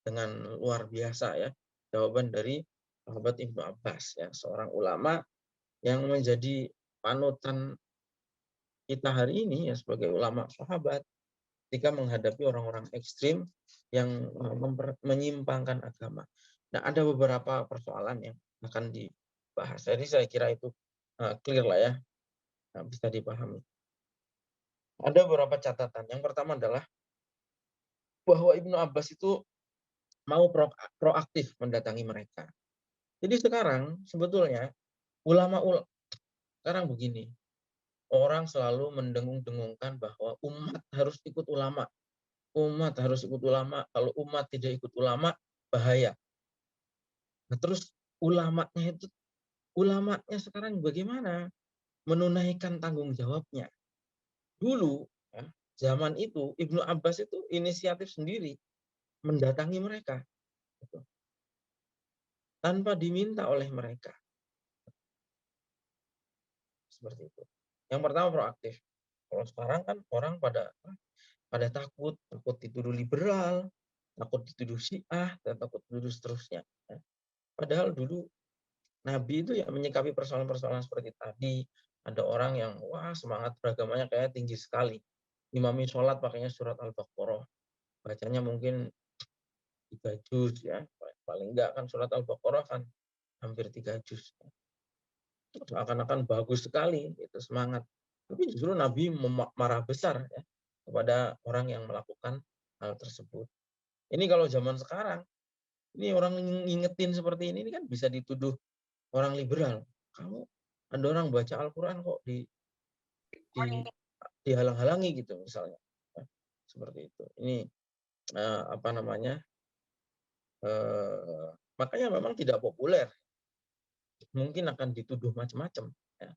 dengan luar biasa ya. Jawaban dari sahabat Ibnu Abbas ya, seorang ulama yang menjadi panutan kita hari ini ya sebagai ulama sahabat ketika menghadapi orang-orang ekstrim yang menyimpangkan agama. Nah, ada beberapa persoalan yang akan dibahas. Jadi saya kira itu clear lah ya, bisa dipahami. Ada beberapa catatan. Yang pertama adalah bahwa Ibnu Abbas itu mau proaktif mendatangi mereka. Jadi sekarang sebetulnya ulama sekarang begini, orang selalu mendengung-dengungkan bahwa umat harus ikut ulama. Umat harus ikut ulama. Kalau umat tidak ikut ulama, bahaya. Nah, terus ulamanya sekarang bagaimana menunaikan tanggung jawabnya? Dulu, ya, zaman itu Ibnu Abbas itu inisiatif sendiri mendatangi mereka, gitu, tanpa diminta oleh mereka. Seperti itu. Yang pertama proaktif. Kalau sekarang kan orang pada takut dituduh liberal, takut dituduh Syiah, dan takut dituduh seterusnya. Ya. Padahal dulu Nabi itu ya menyikapi persoalan-persoalan seperti tadi. Ada orang yang wah semangat beragamanya kayak tinggi sekali. Imami sholat pakainya surat Al-Baqarah. Bacanya mungkin 3 juz ya. Paling enggak kan surat Al-Baqarah kan hampir 3 juz. Seakan-akan bagus sekali itu semangat. Tapi justru Nabi marah besar ya kepada orang yang melakukan hal tersebut. Ini kalau zaman sekarang, ini orang ngingetin seperti ini kan bisa dituduh orang liberal. Kamu ada orang baca Al-Quran kok dihalang-halangi gitu misalnya. Seperti itu. Ini apa namanya? Makanya memang tidak populer. Mungkin akan dituduh macam-macam. Ya.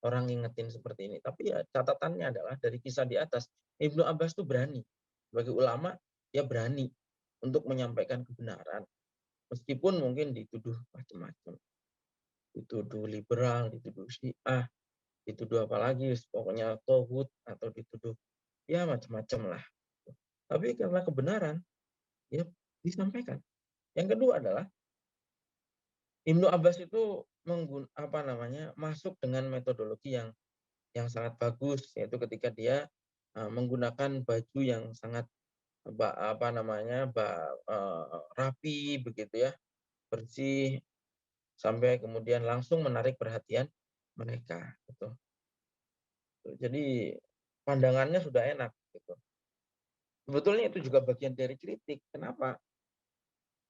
Orang ngingetin seperti ini. Tapi ya catatannya adalah dari kisah di atas, Ibnu Abbas itu berani. Sebagai ulama, dia berani untuk menyampaikan kebenaran. Meskipun mungkin dituduh macam-macam. Dituduh liberal, dituduh Syiah, dituduh apa lagi, pokoknya tauhid atau dituduh ya macam-macam lah. Tapi karena kebenaran, ya disampaikan. Yang kedua adalah Ibnu Abbas itu masuk dengan metodologi yang sangat bagus, yaitu ketika dia menggunakan baju yang sangat rapi begitu ya, bersih, sampai kemudian langsung menarik perhatian mereka gitu. Jadi pandangannya sudah enak gitu. Sebetulnya itu juga bagian dari kritik. Kenapa?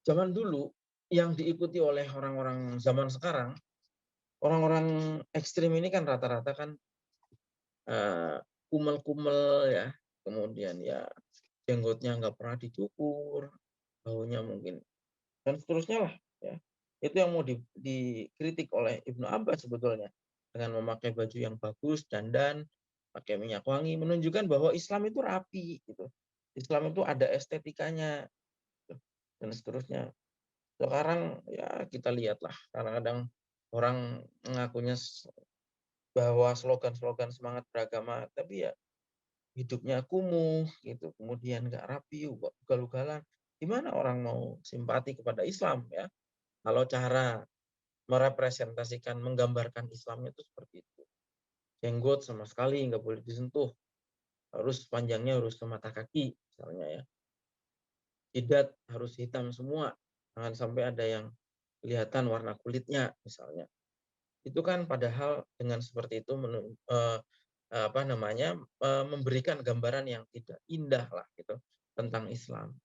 Zaman dulu yang diikuti oleh orang-orang zaman sekarang, orang-orang ekstrim ini kan rata-rata kan kumel-kumel ya, kemudian ya jenggotnya nggak pernah dicukur, baunya mungkin dan seterusnya lah ya. Itu yang mau dikritik oleh Ibnu Abbas sebetulnya. dengan memakai baju yang bagus, dandan, pakai minyak wangi, menunjukkan bahwa Islam itu rapi gitu. Islam itu ada estetikanya gitu, dan seterusnya. Sekarang ya kita lihatlah kadang-kadang orang mengakunya bahwa slogan-slogan semangat beragama, tapi ya hidupnya kumuh gitu, kemudian nggak rapi, ugal-ugalan. Gimana orang mau simpati kepada Islam ya? Kalau cara merepresentasikan, menggambarkan Islamnya itu seperti itu. Jenggot sama sekali nggak boleh disentuh, harus panjangnya harus ke mata kaki misalnya ya. Jidat harus hitam semua, jangan sampai ada yang kelihatan warna kulitnya misalnya. Itu kan padahal dengan seperti itu memberikan gambaran yang tidak indah lah gitu tentang Islam.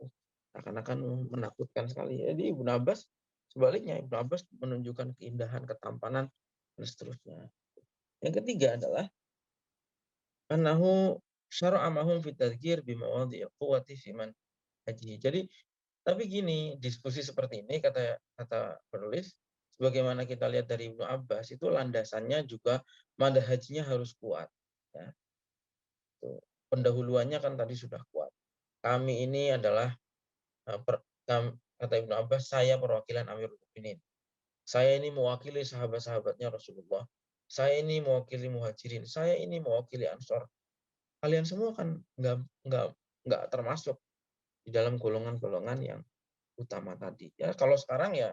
Seakan-akan menakutkan sekali. Jadi Ibnu Abbas sebaliknya, Ibnu Abbas menunjukkan keindahan, ketampanan dan seterusnya. Yang ketiga adalah annahu syara'a mahum fi tadhkir bi mawadhi'il quwwati fi man haji. Jadi tapi gini, diskusi seperti ini kata kata penulis, sebagaimana kita lihat dari Ibnu Abbas itu landasannya juga manhaj hajinya harus kuat. Ya, tuh. Pendahuluannya kan tadi sudah kuat. Kami ini adalah kata Ibnu Abbas, saya perwakilan Amirul Mukminin. Saya ini mewakili sahabat-sahabatnya Rasulullah. Saya ini mewakili Muhajirin. Saya ini mewakili Ansor. Kalian semua kan nggak termasuk di dalam golongan-golongan yang utama tadi. Ya kalau sekarang ya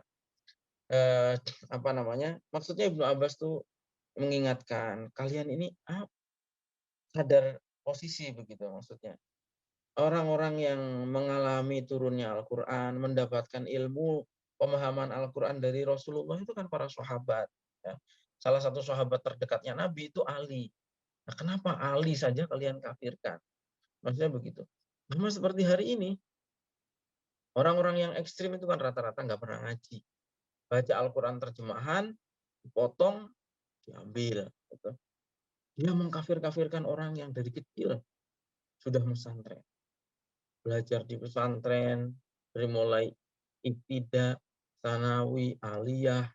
maksudnya Ibnu Abbas tuh mengingatkan kalian ini sadar posisi begitu maksudnya. Orang-orang yang mengalami turunnya Al-Quran, mendapatkan ilmu pemahaman Al-Quran dari Rasulullah itu kan para sahabat. Ya. Salah satu sahabat terdekatnya Nabi itu Ali. Nah, kenapa Ali saja kalian kafirkan? Maksudnya begitu. Sama seperti hari ini, orang-orang yang ekstrim itu kan rata-rata nggak pernah ngaji. Baca Al-Quran terjemahan, dipotong, diambil. Gitu. Dia mengkafir-kafirkan orang yang dari kecil sudah pesantren. Belajar di pesantren, dari mulai ibtidah, sanawi, aliyah,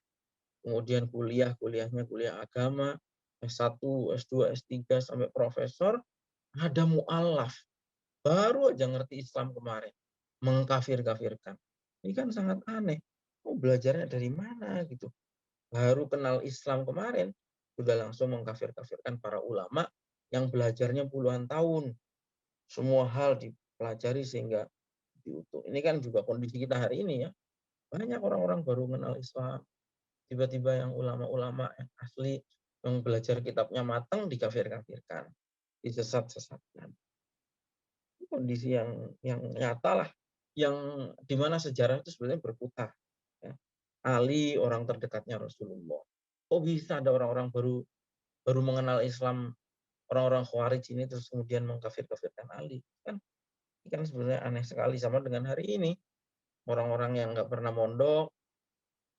kemudian kuliahnya kuliah agama, S1, S2, S3 sampai profesor, ada mu'alaf. Baru aja ngerti Islam kemarin, mengkafir-kafirkan. Ini kan sangat aneh. Oh, belajarnya dari mana gitu? Baru kenal Islam kemarin, sudah langsung mengkafir-kafirkan para ulama yang belajarnya puluhan tahun. Semua hal dipelajari sehingga diutuh. Ini kan juga kondisi kita hari ini ya. Banyak orang-orang baru mengenal Islam. Tiba-tiba yang ulama-ulama yang asli, yang belajar kitabnya matang, dikafir-kafirkan. Disesat-sesatkan. Itu kondisi yang nyata lah. Yang dimana sejarah itu sebenarnya berputar. Ya. Ali orang terdekatnya Rasulullah. Kok bisa ada orang-orang baru mengenal Islam, orang-orang Khawarij ini terus kemudian mengkafir-kafirkan Ali? Kan ini kan sebenarnya aneh sekali sama dengan hari ini. Orang-orang yang nggak pernah mondok,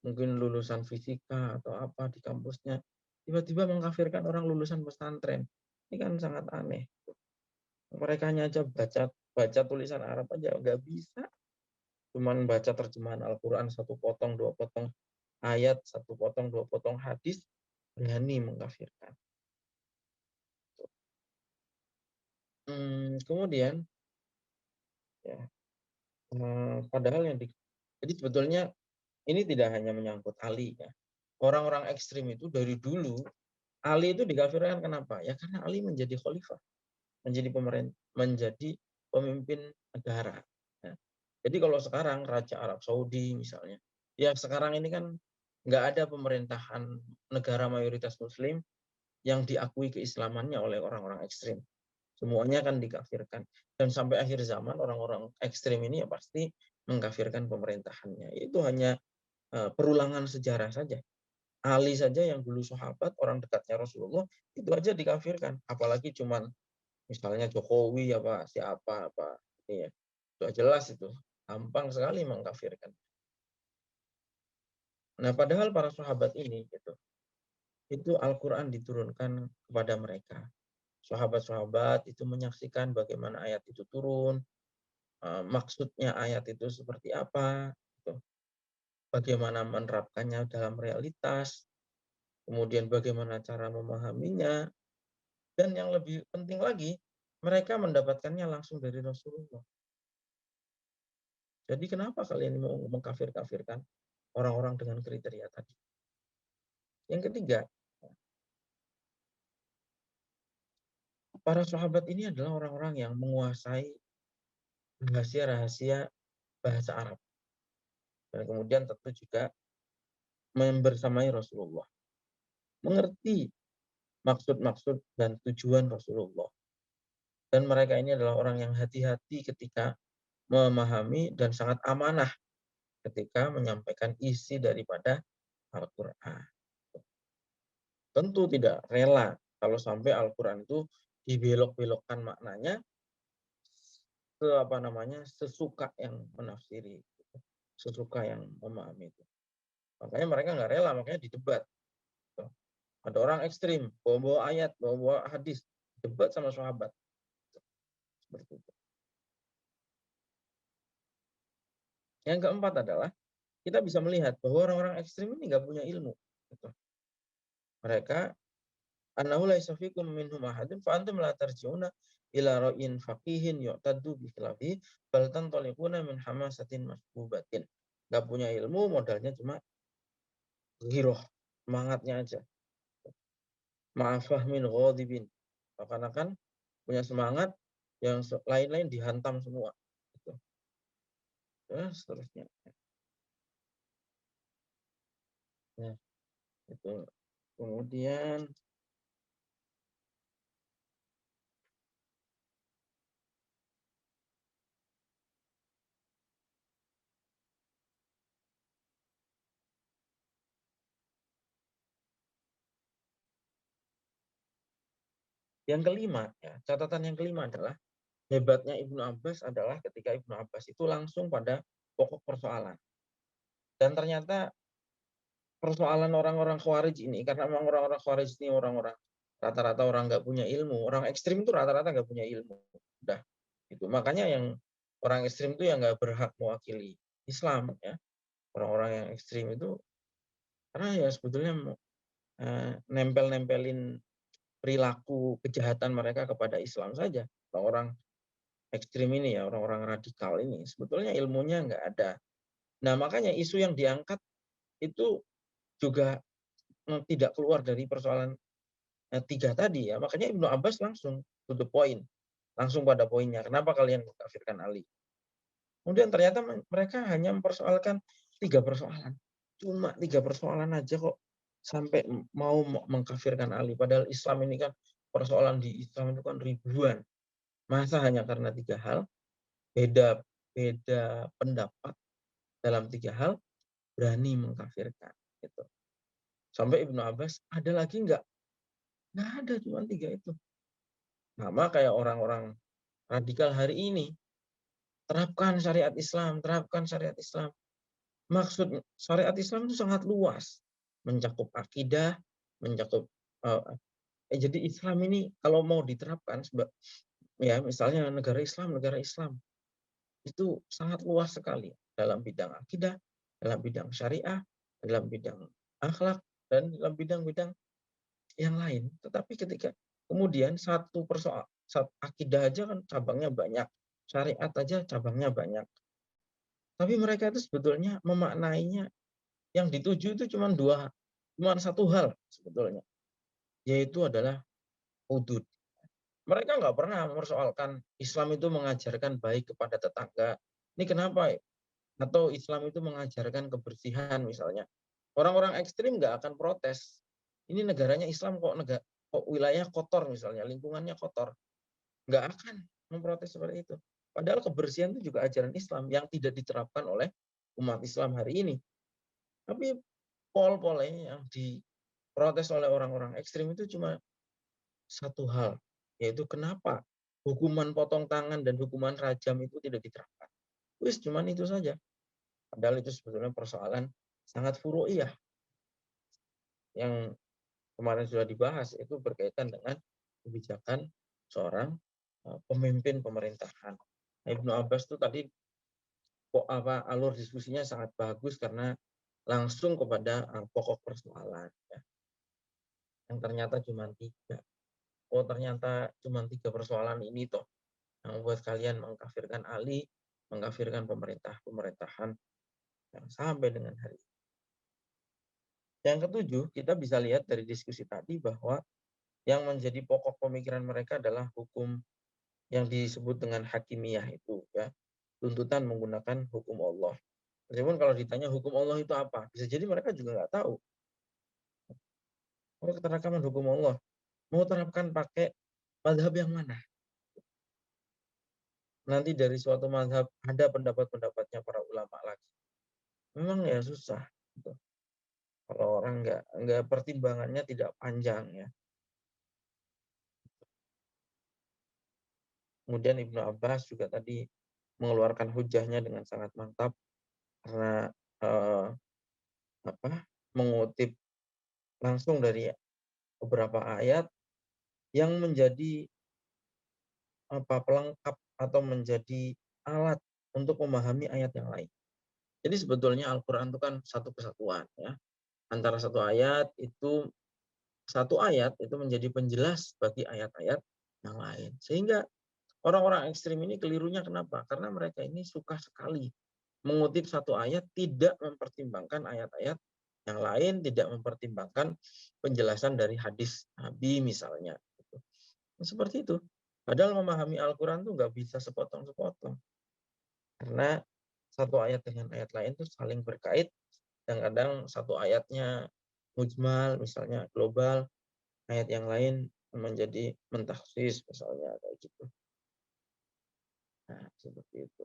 mungkin lulusan fisika atau apa di kampusnya, tiba-tiba mengkafirkan orang lulusan pesantren. Ini kan sangat aneh. Mereka hanya aja baca tulisan Arab aja nggak bisa. Cuman baca terjemahan Al-Quran satu potong, dua potong ayat, satu potong, dua potong hadis, berani mengkafirkan. Kemudian, ya, padahal jadi sebetulnya ini tidak hanya menyangkut Ali ya. Orang-orang ekstrim itu dari dulu, Ali itu dikafirkan kenapa? Ya karena Ali menjadi khalifah, menjadi pemimpin negara. Ya. Jadi kalau sekarang Raja Arab Saudi misalnya, ya sekarang ini kan nggak ada pemerintahan negara mayoritas Muslim yang diakui keislamannya oleh orang-orang ekstrim. Semuanya kan dikafirkan. Dan sampai akhir zaman orang-orang ekstrim ini ya pasti mengkafirkan pemerintahannya. Itu hanya perulangan sejarah saja. Ali saja yang dulu sahabat, orang dekatnya Rasulullah, itu aja dikafirkan. Apalagi cuman misalnya Jokowi apa siapa apa ini ya. Sudah jelas itu. Gampang sekali mengkafirkan. Nah, padahal para sahabat ini gitu, itu Al-Qur'an diturunkan kepada mereka. Sahabat-sahabat itu menyaksikan bagaimana ayat itu turun, maksudnya ayat itu seperti apa, gitu. Bagaimana menerapkannya dalam realitas. kemudian bagaimana cara memahaminya, dan yang lebih penting lagi, mereka mendapatkannya langsung dari Rasulullah. Jadi kenapa kalian mau mengkafir-kafirkan orang-orang dengan kriteria tadi? Yang ketiga, para sahabat ini adalah orang-orang yang menguasai rahasia-rahasia bahasa Arab. Dan kemudian tentu juga membersamai Rasulullah. Mengerti maksud-maksud dan tujuan Rasulullah. Dan mereka ini adalah orang yang hati-hati ketika memahami dan sangat amanah ketika menyampaikan isi daripada Al-Quran. Tentu tidak rela kalau sampai Al-Quran itu dibelok-belokkan maknanya sesuka yang menafsiri, sesuka yang memahami itu. Makanya mereka nggak rela, makanya didebat. Ada orang ekstrim, bawa-bawa ayat, bawa-bawa hadis, debat sama sahabat. Seperti itu. Yang keempat adalah kita bisa melihat bahwa orang-orang ekstrim ini nggak punya ilmu. Gitu. Mereka annahu laisa fikum minhum ahadun fa antum la tarji'una ila ra'in faqihin yu'taddu bi khilafi bal tantaliquna min hamasatin masbubatin. Nggak punya ilmu, modalnya cuma giroh, semangatnya aja. Ma'afahmin ghadibin. Seakan-akan punya semangat yang lain-lain dihantam semua. Gitu. Ya, seterusnya. Ya, itu. Kemudian yang kelima, ya, catatan yang kelima adalah hebatnya Ibnu Abbas adalah ketika Ibnu Abbas itu langsung pada pokok persoalan. Dan ternyata persoalan orang-orang Khawarij ini, karena memang orang-orang Khawarij ini orang-orang rata-rata orang nggak punya ilmu, orang ekstrim itu rata-rata nggak punya ilmu. Udah, itu makanya yang orang ekstrim itu yang nggak berhak mewakili Islam, ya. Orang-orang yang ekstrim itu karena ya sebetulnya nempel-nempelin perilaku kejahatan mereka kepada Islam saja. Orang ekstrim ini ya, orang-orang radikal ini sebetulnya ilmunya nggak ada. Nah, makanya isu yang diangkat itu juga tidak keluar dari persoalan tiga tadi, ya. Makanya Ibnu Abbas langsung to the point, langsung pada poinnya. Kenapa kalian mengkafirkan Ali? Kemudian ternyata mereka hanya mempersoalkan tiga persoalan. Cuma tiga persoalan aja kok sampai mau mengkafirkan Ali. Padahal Islam ini kan persoalan di Islam itu kan ribuan. Masa hanya karena tiga hal, beda beda pendapat dalam tiga hal, berani mengkafirkan. Gitu. Sampai Ibnu Abbas, ada lagi nggak? Nggak ada, cuma tiga itu. Sama kayak orang-orang radikal hari ini. Terapkan syariat Islam, terapkan syariat Islam. Maksud syariat Islam itu sangat luas. Mencakup akidah, mencakup jadi Islam ini kalau mau diterapkan, ya misalnya negara Islam itu sangat luas sekali dalam bidang akidah, dalam bidang syariah, dalam bidang akhlak, dan dalam bidang-bidang yang lain. Tetapi ketika kemudian satu persoalan, akidah aja kan cabangnya banyak, syariat aja cabangnya banyak. Tapi mereka itu sebetulnya memaknainya yang dituju itu cuma satu hal sebetulnya, yaitu adalah hudud. Mereka nggak pernah mempersoalkan Islam itu mengajarkan baik kepada tetangga. Ini kenapa? Atau Islam itu mengajarkan kebersihan misalnya. Orang-orang ekstrim nggak akan protes. Ini negaranya Islam kok wilayah kotor misalnya, lingkungannya kotor. Nggak akan memprotes seperti itu. Padahal kebersihan itu juga ajaran Islam yang tidak diterapkan oleh umat Islam hari ini. Tapi pol-polnya yang diprotes oleh orang-orang ekstrim itu cuma satu hal, yaitu kenapa hukuman potong tangan dan hukuman rajam itu tidak diterapkan. Wis cuman itu saja. Padahal itu sebetulnya persoalan sangat furu'iyah yang kemarin sudah dibahas, itu berkaitan dengan kebijakan seorang pemimpin pemerintahan. Nah, Ibnu Abbas itu tadi alur diskusinya sangat bagus karena langsung kepada pokok persoalan. Ya. yang ternyata cuma 3. Oh, ternyata cuma 3 persoalan ini toh yang membuat kalian mengkafirkan Ali, mengkafirkan pemerintahan yang sampai dengan hari ini. Yang ketujuh, kita bisa lihat dari diskusi tadi bahwa yang menjadi pokok pemikiran mereka adalah hukum yang disebut dengan hakimiyah itu, ya, tuntutan menggunakan hukum Allah. Meskipun kalau ditanya hukum Allah itu apa, bisa jadi mereka juga nggak tahu. Oh, keterakaman hukum Allah, mau terapkan pakai mazhab yang mana? Nanti dari suatu mazhab ada pendapat-pendapatnya para ulama lagi. Memang ya susah. Gitu. Kalau orang nggak pertimbangannya tidak panjang, ya. Kemudian Ibnu Abbas juga tadi mengeluarkan hujahnya dengan sangat mantap karena eh, mengutip langsung dari beberapa ayat yang menjadi pelengkap atau menjadi alat untuk memahami ayat yang lain. Jadi sebetulnya Al-Quran itu kan satu kesatuan, ya. Antara satu ayat itu menjadi penjelas bagi ayat-ayat yang lain. Sehingga orang-orang ekstrim ini kelirunya kenapa? Karena mereka ini suka sekali mengutip satu ayat, tidak mempertimbangkan ayat-ayat yang lain, tidak mempertimbangkan penjelasan dari hadis Nabi misalnya. Seperti itu. Padahal memahami Al-Quran itu nggak bisa sepotong-sepotong. Karena satu ayat dengan ayat lain itu saling berkait. Kadang-kadang satu ayatnya mujmal, misalnya global, ayat yang lain menjadi mentaksis, misalnya kayak gitu. Nah, seperti itu.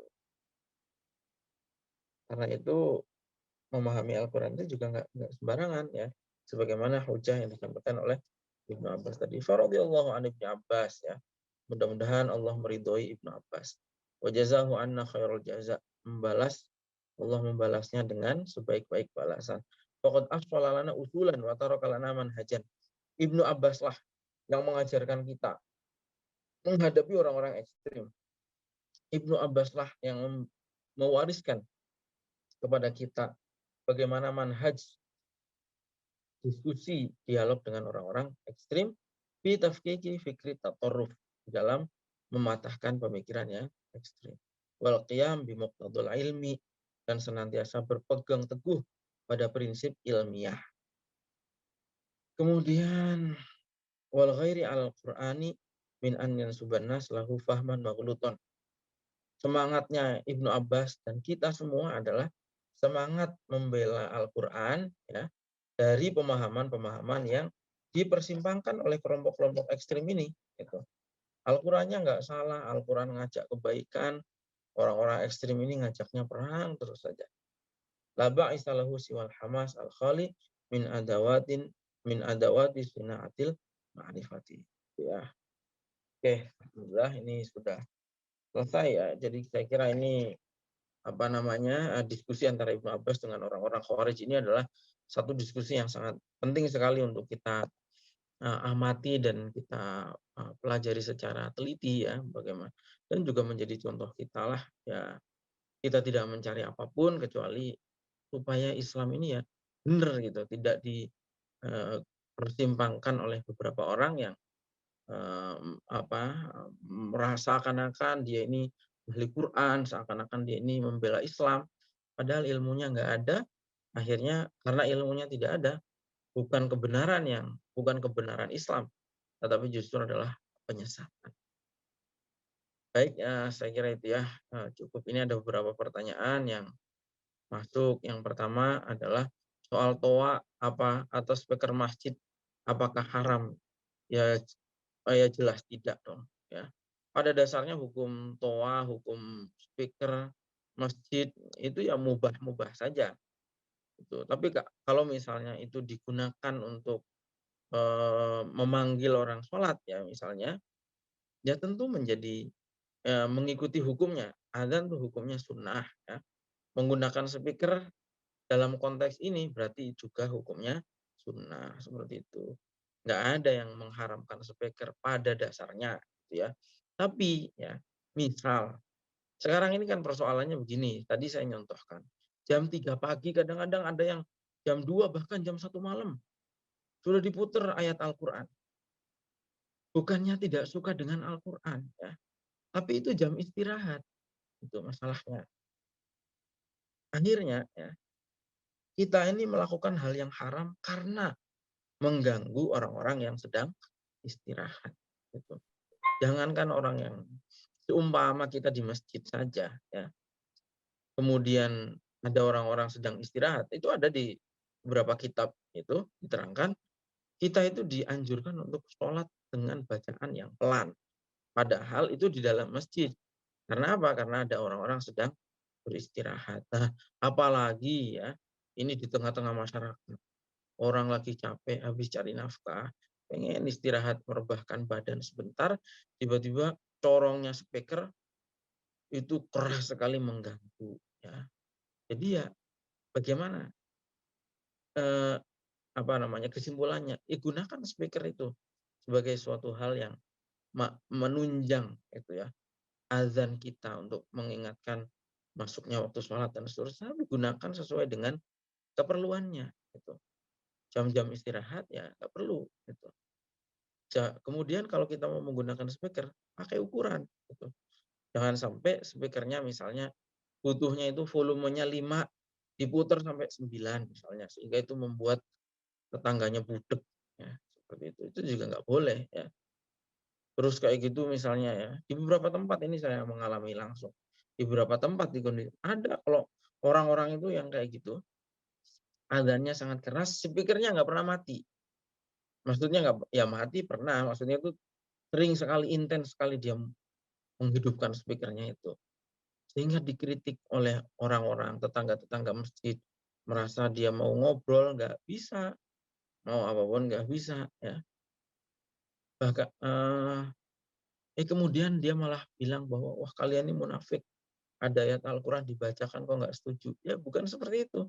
Karena itu memahami Al-Quran itu juga nggak sembarangan, ya. Sebagaimana hujah yang disampaikan oleh Ibnu Abbas tadi. Faradhiyallahu an Ibnu Abbas, ya. Mudah-mudahan Allah meridhoi Ibnu Abbas. Wa jazahu anna khairul jaza. Allah membalasnya dengan sebaik-baik balasan. Faqad asfala lana usulan wa taraka lana manhajan. Ibnu Abbas lah yang mengajarkan kita menghadapi orang-orang ekstrim. Ibnu Abbas lah yang mewariskan kepada kita bagaimana manhaj diskusi dialog dengan orang-orang ekstrim fi tafkiki fikri tatarruf, dalam mematahkan pemikiran yang ekstrim. Wal qiyam bi muqtadul ilmi, dan senantiasa berpegang teguh pada prinsip ilmiah. Kemudian wal ghairi al-Qur'ani min an yansuban nas lahu fahman maghluton. Semangatnya Ibnu Abbas dan kita semua adalah semangat membela Al-Qur'an, ya, dari pemahaman-pemahaman yang dipersimpangkan oleh kelompok-kelompok ekstrim ini. Gitu. Al-Qurannya nggak salah, Al-Quran ngajak kebaikan, orang-orang ekstrim ini ngajaknya perang terus saja. Laba isalahu siwal hamas al-khali min adawati sinaatil ma'rifati. Ya. Oke, alhamdulillah ini sudah selesai, ya. Jadi saya kira ini diskusi antara Ibnu Abbas dengan orang-orang Khawarij ini adalah satu diskusi yang sangat penting sekali untuk kita amati dan kita pelajari secara teliti, ya, bagaimana, dan juga menjadi contoh kita lah, ya. Kita tidak mencari apapun kecuali supaya Islam ini, ya, benar gitu, tidak dipersimpangkan oleh beberapa orang yang merasa seakan-akan dia ini ahli Quran, seakan-akan dia ini membela Islam, padahal ilmunya nggak ada. Akhirnya karena ilmunya tidak ada, bukan kebenaran Islam, tetapi justru adalah penyesatan. Baik, saya kira itu, ya, cukup. Ini ada beberapa pertanyaan yang masuk. Yang pertama adalah soal toa atau speaker masjid, apakah haram? Ya, jelas tidak dong, ya. Pada dasarnya hukum toa, hukum speaker masjid itu ya mubah-mubah saja. Itu. Tapi kalau misalnya itu digunakan untuk memanggil orang sholat, ya, misalnya, ya tentu menjadi mengikuti hukumnya. Adzan tuh hukumnya sunnah, ya. Menggunakan speaker dalam konteks ini berarti juga hukumnya sunnah, seperti itu. Nggak ada yang mengharamkan speaker pada dasarnya, gitu, ya. Tapi, ya, misal sekarang ini kan persoalannya begini. Tadi saya nyontohkan jam 3 pagi, kadang-kadang ada yang jam 2 bahkan jam 1 malam sudah diputer ayat Al-Quran. Bukannya tidak suka dengan Al-Quran, ya, tapi itu jam istirahat, itu masalahnya. Akhirnya, ya, kita ini melakukan hal yang haram karena mengganggu orang-orang yang sedang istirahat. Gitu. Jangankan orang yang seumpama kita di masjid saja, ya. Kemudian ada orang-orang sedang istirahat, itu ada di beberapa kitab itu diterangkan, kita itu dianjurkan untuk sholat dengan bacaan yang pelan. Padahal itu di dalam masjid. Karena apa? Karena ada orang-orang sedang beristirahat. Nah, apalagi ya, ini di tengah-tengah masyarakat. Orang lagi capek, habis cari nafkah, pengen istirahat, merebahkan badan sebentar, tiba-tiba corongnya speaker itu keras sekali mengganggu. Ya. Jadi ya, bagaimana? Eh, apa namanya kesimpulannya? Gunakan speaker itu sebagai suatu hal yang menunjang itu ya azan kita untuk mengingatkan masuknya waktu sholat dan seterusnya digunakan sesuai dengan keperluannya gitu. Jam-jam istirahat ya nggak perlu gitu. Kemudian kalau kita mau menggunakan speaker pakai ukuran gitu. Jangan sampai speakernya misalnya butuhnya itu volumenya 5 diputar sampai 9 misalnya sehingga itu membuat tetangganya budek ya seperti itu. Itu juga nggak boleh ya. Terus kayak gitu misalnya ya, di beberapa tempat ini saya mengalami langsung. Di beberapa tempat di kondisi ada kalau orang-orang itu yang kayak gitu, adanya sangat keras, speakernya nggak pernah mati. Maksudnya nggak, ya mati pernah, maksudnya itu sering sekali, intens sekali dia menghidupkan speakernya itu. Sehingga dikritik oleh orang-orang, tetangga-tetangga masjid, merasa dia mau ngobrol nggak bisa, mau apapun nggak bisa. Ya. Bahkan kemudian dia malah bilang bahwa wah kalian ini munafik, ada ayat Al-Quran dibacakan kok nggak setuju. Ya bukan seperti itu.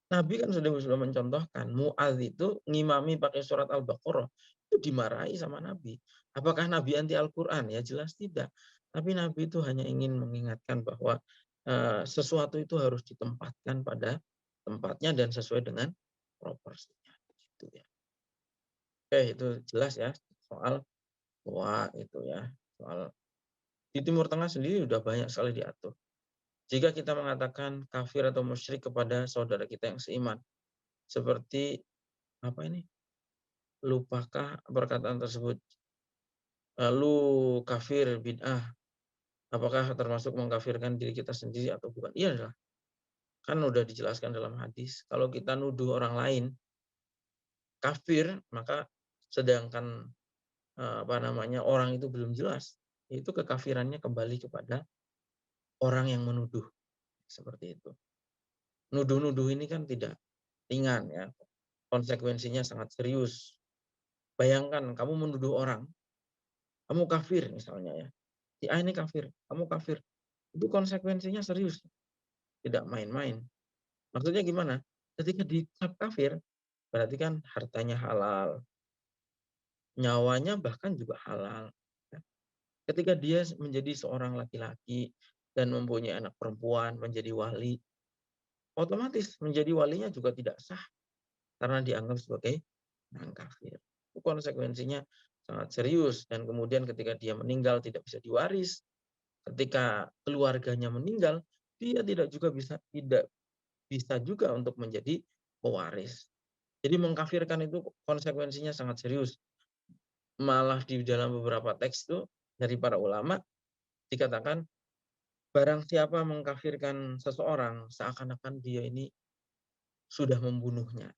Nabi kan sudah mencontohkan, Mu'adz itu ngimami pakai surat Al-Baqarah, itu dimarahi sama Nabi. Apakah Nabi anti Al-Quran? Ya jelas tidak. Tapi Nabi itu hanya ingin mengingatkan bahwa sesuatu itu harus ditempatkan pada tempatnya dan sesuai dengan proporsinya. Gitu ya. Oke, itu jelas ya soal doa itu ya. Soal di Timur Tengah sendiri sudah banyak sekali diatur. Jika kita mengatakan kafir atau musyrik kepada saudara kita yang seiman, seperti apa ini? Lupakah perkataan tersebut? Lalu kafir bid'ah, apakah termasuk mengkafirkan diri kita sendiri atau bukan? Iya lah. Kan udah dijelaskan dalam hadis. Kalau kita nuduh orang lain kafir, maka sedangkan apa namanya orang itu belum jelas, itu kekafirannya kembali kepada orang yang menuduh seperti itu. Nuduh-nuduh ini kan tidak ringan ya, konsekuensinya sangat serius. Bayangkan kamu menuduh orang, kamu kafir misalnya ya, si A ini kafir, kamu kafir, itu konsekuensinya serius, tidak main-main. Maksudnya gimana? Ketika dicap kafir, berarti kan hartanya halal, nyawanya bahkan juga halal. Ketika dia menjadi seorang laki-laki dan mempunyai anak perempuan, menjadi wali, otomatis menjadi walinya juga tidak sah karena dianggap sebagai orang kafir. Itu konsekuensinya sangat serius dan kemudian ketika dia meninggal tidak bisa diwaris, ketika keluarganya meninggal dia tidak bisa juga untuk menjadi pewaris. Jadi mengkafirkan itu konsekuensinya sangat serius. Malah di dalam beberapa teks itu dari para ulama dikatakan barang siapa mengkafirkan seseorang seakan-akan dia ini sudah membunuhnya.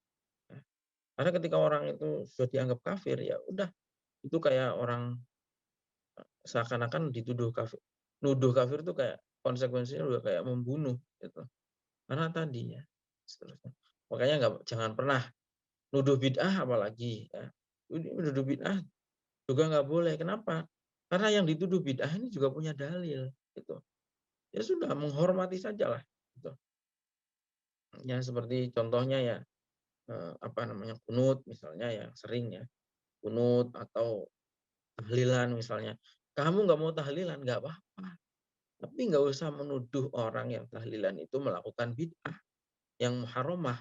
Karena ketika orang itu sudah dianggap kafir ya udah itu kayak orang seakan-akan dituduh kafir. Nuduh kafir itu kayak konsekuensinya udah kayak membunuh gitu. Karena tadi ya seterusnya. Makanya jangan pernah nuduh bid'ah apalagi ya. Nuduh bid'ah juga nggak boleh. Kenapa? Karena yang dituduh bid'ah ini juga punya dalil gitu. Ya sudah menghormati sajalah gitu. Ya seperti contohnya ya apa namanya kunut misalnya yang sering ya kunut atau tahlilan misalnya. Kamu nggak mau tahlilan nggak apa-apa. Tapi nggak usah menuduh orang yang tahlilan itu melakukan bid'ah yang muharramah.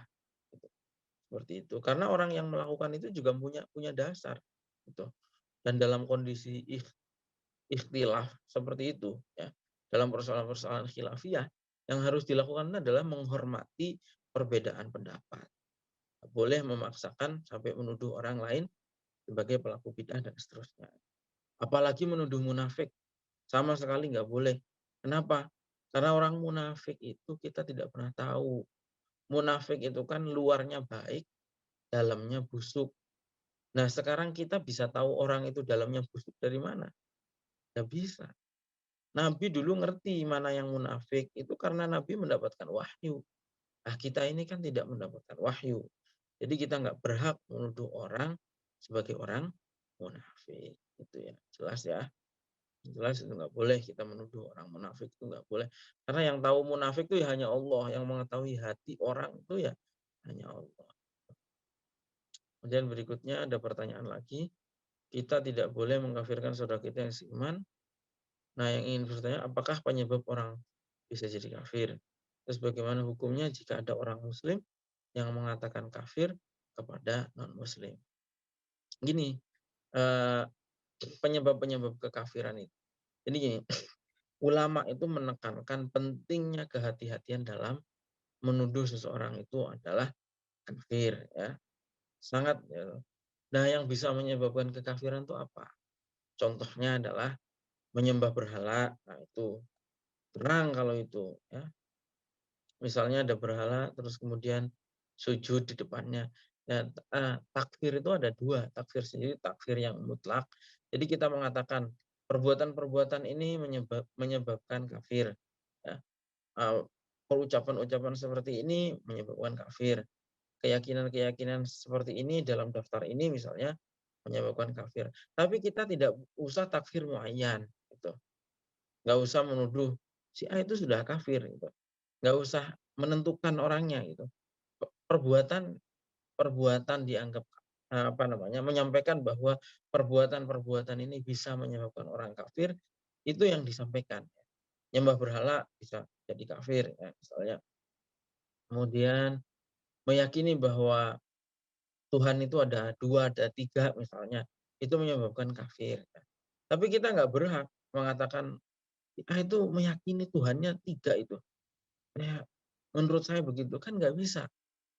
Gitu. Seperti itu. Karena orang yang melakukan itu juga punya dasar gitu. Dan dalam kondisi ikhtilaf seperti itu ya, dalam persoalan-persoalan khilafiyah yang harus dilakukan adalah menghormati perbedaan pendapat. Nggak boleh memaksakan sampai menuduh orang lain sebagai pelaku bid'ah dan seterusnya. Apalagi menuduh munafik, sama sekali nggak boleh. Kenapa? Karena orang munafik itu kita tidak pernah tahu. Munafik itu kan luarnya baik, dalamnya busuk. Nah, sekarang kita bisa tahu orang itu dalamnya busuk dari mana? Nggak bisa. Nabi dulu ngerti mana yang munafik, itu karena Nabi mendapatkan wahyu. Nah, kita ini kan tidak mendapatkan wahyu. Jadi kita nggak berhak menuduh orang sebagai orang munafik. Itu ya, jelas ya. Jelas itu nggak boleh kita menuduh orang munafik, itu nggak boleh. Karena yang tahu munafik itu ya hanya Allah, yang mengetahui hati orang itu ya hanya Allah. Kemudian berikutnya ada pertanyaan lagi, kita tidak boleh mengkafirkan saudara kita yang seiman. Nah, yang ingin bertanya, apakah penyebab orang bisa jadi kafir? Terus bagaimana hukumnya jika ada orang muslim yang mengatakan kafir kepada non-muslim? Gini, eh, penyebab-penyebab kekafiran itu. Jadi gini, ulama itu menekankan pentingnya kehati-hatian dalam menuduh seseorang itu adalah kafir, ya. Sangat ya. Nah, yang bisa menyebabkan kekafiran itu apa? Contohnya adalah menyembah berhala. Nah, itu terang kalau itu, ya. Misalnya ada berhala terus kemudian sujud di depannya. Ya, takfir itu ada dua, takfir sendiri, takfir yang mutlak. Jadi kita mengatakan perbuatan-perbuatan ini menyebabkan kafir. Ya. Ucapan-ucapan seperti ini menyebabkan kafir. Keyakinan-keyakinan seperti ini dalam daftar ini misalnya menyebabkan kafir. Tapi kita tidak usah takfir muayyan, gitu. Nggak usah menuduh si A itu sudah kafir, gitu. Nggak usah menentukan orangnya, gitu. Perbuatan perbuatan dianggap apa namanya, menyampaikan bahwa perbuatan-perbuatan ini bisa menyebabkan orang kafir, itu yang disampaikan. Nyembah berhala bisa jadi kafir, ya, misalnya. Kemudian meyakini bahwa Tuhan itu ada dua, ada tiga misalnya, itu menyebabkan kafir. Ya. Tapi kita nggak berhak mengatakan, itu meyakini Tuhannya tiga itu. Ya, menurut saya begitu, kan nggak bisa.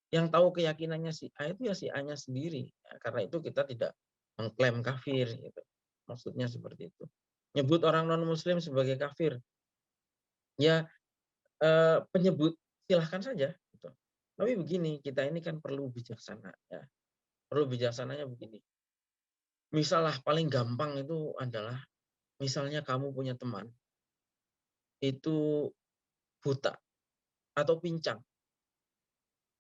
Yang tahu keyakinannya si A itu ya si A-nya sendiri. Ya, karena itu kita tidak mengklaim kafir. Gitu. Maksudnya seperti itu. Nyebut orang non-muslim sebagai kafir, ya penyebut silahkan saja. Gitu. Tapi begini, kita ini kan perlu bijaksana. Ya. Perlu bijaksananya begini. Misalnya paling gampang itu adalah, misalnya kamu punya teman, itu buta atau pincang.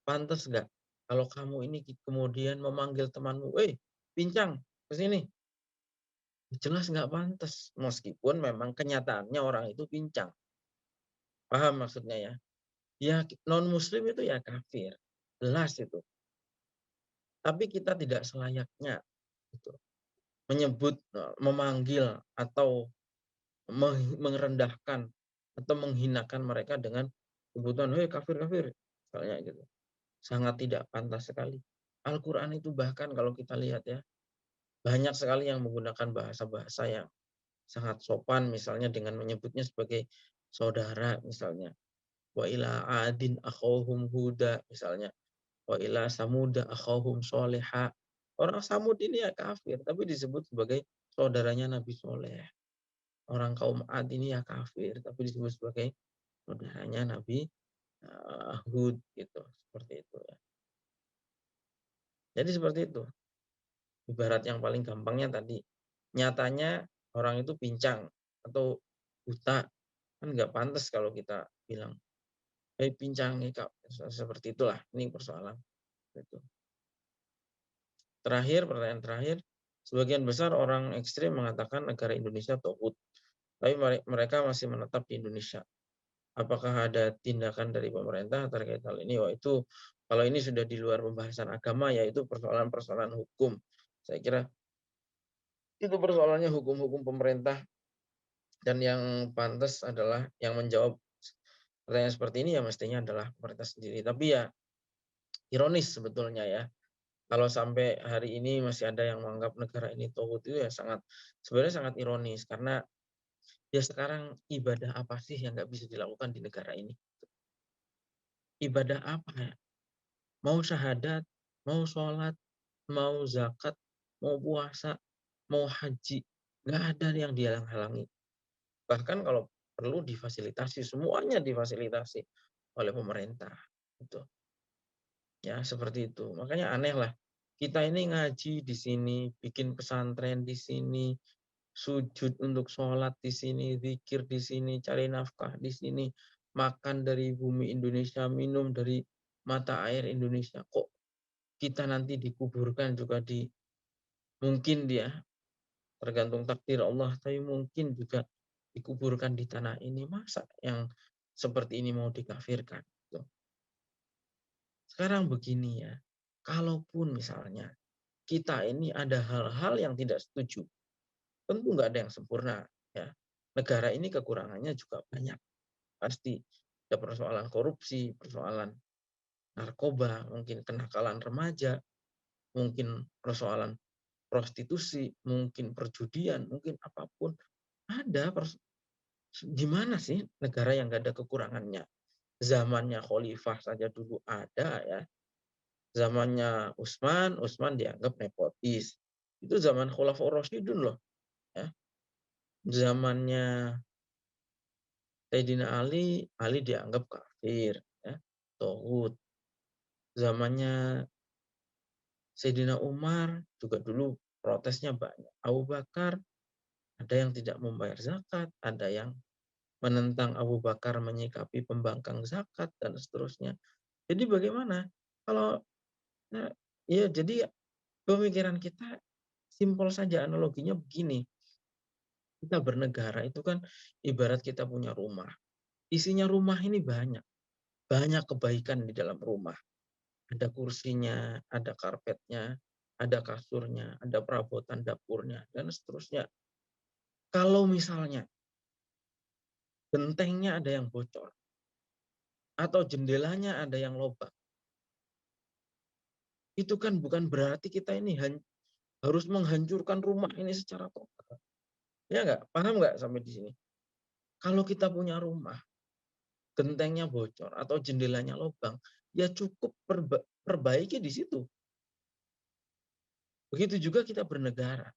Pantas nggak kalau kamu ini kemudian memanggil temanmu, pincang, ke sini. Jelas nggak pantas, meskipun memang kenyataannya orang itu pincang. Paham maksudnya ya? Ya non-muslim itu ya kafir. Jelas itu. Tapi kita tidak selayaknya gitu, menyebut, memanggil atau merendahkan atau menghinakan mereka dengan sebutan, hei kafir kafir, misalnya gitu. Sangat tidak pantas sekali. Al-Quran itu bahkan kalau kita lihat ya, banyak sekali yang menggunakan bahasa-bahasa yang sangat sopan, misalnya dengan menyebutnya sebagai saudara, misalnya. Wa ila adin akhawhum huda, misalnya. Wa ila samuda akhawhum soleha. Orang Samud ini ya kafir, tapi disebut sebagai saudaranya Nabi Soleh. Orang kaum Ad ini ya kafir, tapi disebut sebagai saudaranya Nabi Hud, gitu. Seperti itu ya. Jadi seperti itu. Ibarat yang paling gampangnya tadi, nyatanya orang itu pincang atau buta, kan nggak pantas kalau kita bilang, pincang nih kak, seperti itulah. Ini persoalan. Itu. Terakhir, pertanyaan terakhir, sebagian besar orang ekstrim mengatakan negara Indonesia tauhid, tapi mereka masih menetap di Indonesia. Apakah ada tindakan dari pemerintah terkait hal ini? Wah, itu kalau ini sudah di luar pembahasan agama, yaitu persoalan-persoalan hukum. Saya kira itu persoalannya hukum-hukum pemerintah, dan yang pantas adalah yang menjawab pertanyaan seperti ini ya mestinya adalah pemerintah sendiri. Tapi ya Ironis sebetulnya ya. Kalau sampai hari ini masih ada yang menganggap negara ini tauhid itu ya sebenarnya sangat ironis karena ya sekarang ibadah apa sih yang nggak bisa dilakukan di negara ini? Ibadah apa ya? Mau syahadat, mau sholat, mau zakat, mau puasa, mau haji, nggak ada yang dihalang-halangi. Bahkan kalau perlu difasilitasi, semuanya difasilitasi oleh pemerintah. Gitu. Ya, seperti itu. Makanya aneh lah. Kita ini ngaji di sini, bikin pesantren di sini, sujud untuk sholat di sini, zikir di sini, cari nafkah di sini, makan dari bumi Indonesia, minum dari mata air Indonesia. Kok kita nanti dikuburkan juga mungkin dia tergantung takdir Allah, tapi mungkin juga dikuburkan di tanah ini. Masa yang seperti ini mau dikafirkan? Gitu. Sekarang begini ya, kalaupun misalnya kita ini ada hal-hal yang tidak setuju, tentu nggak ada yang sempurna. Ya. Negara ini kekurangannya juga banyak. Pasti ada persoalan korupsi, persoalan narkoba, mungkin kenakalan remaja, mungkin persoalan prostitusi, mungkin perjudian, mungkin apapun. Ada gimana sih negara yang nggak ada kekurangannya? Zamannya Khalifah saja dulu ada ya. Zamannya Utsman dianggap nepotis. Itu zaman Khulafaur Rasyidun loh. Ya. Zamannya Sayyidina Ali dianggap kafir. Ya. Tauhid. Zamannya Sayyidina Umar juga dulu protesnya banyak. Abu Bakar ada yang tidak membayar zakat, ada yang menentang Abu Bakar menyikapi pembangkang zakat dan seterusnya. Jadi bagaimana? Kalau ya jadi pemikiran kita simpel saja analoginya begini. Kita bernegara itu kan ibarat kita punya rumah. Isinya rumah ini banyak. Banyak kebaikan di dalam rumah. Ada kursinya, ada karpetnya, ada kasurnya, ada perabotan dapurnya, dan seterusnya. Kalau misalnya gentengnya ada yang bocor, atau jendelanya ada yang lobang, itu kan bukan berarti kita ini harus menghancurkan rumah ini secara total. Ya nggak? Paham nggak sampai di sini? Kalau kita punya rumah, gentengnya bocor atau jendelanya lobang, ya cukup perbaiki di situ. Begitu juga kita bernegara.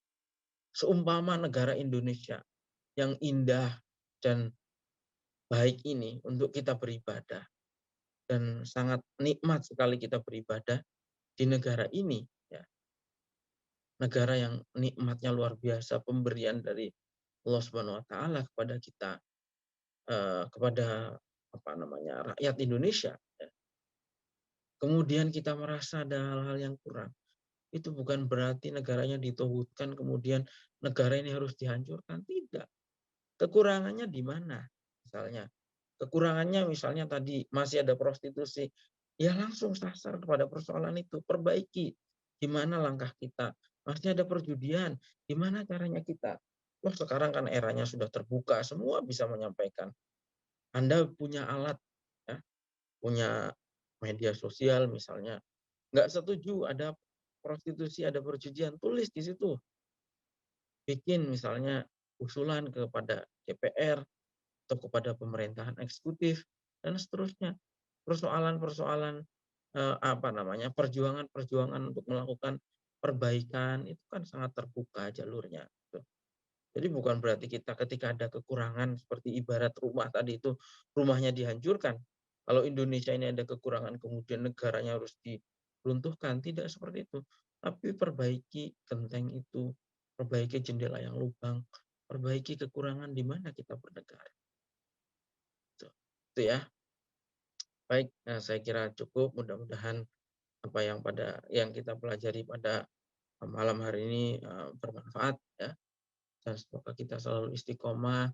Seumpama negara Indonesia yang indah dan baik ini untuk kita beribadah dan sangat nikmat sekali kita beribadah di negara ini, ya. Negara yang nikmatnya luar biasa, pemberian dari Allah Subhanahu wa taala kepada kita, kepada apa namanya rakyat Indonesia, ya. Kemudian kita merasa ada hal-hal yang kurang. Itu bukan berarti negaranya ditauhidkan kemudian negara ini harus dihancurkan, tidak. Kekurangannya di mana? Misalnya, kekurangannya misalnya tadi masih ada prostitusi, ya langsung sasar kepada persoalan itu, perbaiki. Gimana langkah kita? Masih ada perjudian, gimana caranya kita? Loh sekarang kan eranya sudah terbuka, semua bisa menyampaikan. Anda punya alat, ya, punya media sosial misalnya, nggak setuju ada prostitusi, ada perjudian, tulis di situ. Bikin misalnya usulan kepada DPR atau kepada pemerintahan eksekutif dan seterusnya. Persoalan-persoalan apa namanya perjuangan-perjuangan untuk melakukan perbaikan itu kan sangat terbuka jalurnya. Gitu. Jadi bukan berarti kita ketika ada kekurangan seperti ibarat rumah tadi itu rumahnya dihancurkan. Kalau Indonesia ini ada kekurangan kemudian negaranya harus diruntuhkan, tidak seperti itu. Tapi perbaiki genteng itu, perbaiki jendela yang lubang, perbaiki kekurangan di mana kita bernegara. Itu ya. Baik, nah saya kira cukup. Mudah-mudahan apa yang kita pelajari pada malam hari ini bermanfaat ya. Dan semoga kita selalu istiqomah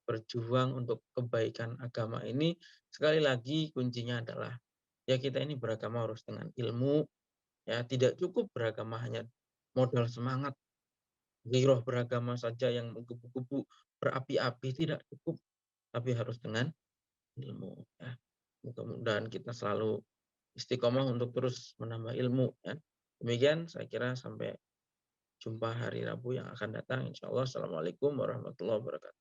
berjuang untuk kebaikan agama ini. Sekali lagi kuncinya adalah ya kita ini beragama harus dengan ilmu, ya tidak cukup beragama hanya modal semangat, giroh beragama saja yang menggebu-gebu berapi-api tidak cukup, tapi harus dengan ilmu ya. Mudah-mudahan kita selalu istiqomah untuk terus menambah ilmu. Ya. Demikian saya kira, sampai jumpa hari Rabu yang akan datang. Insya Allah. Assalamualaikum warahmatullahi wabarakatuh.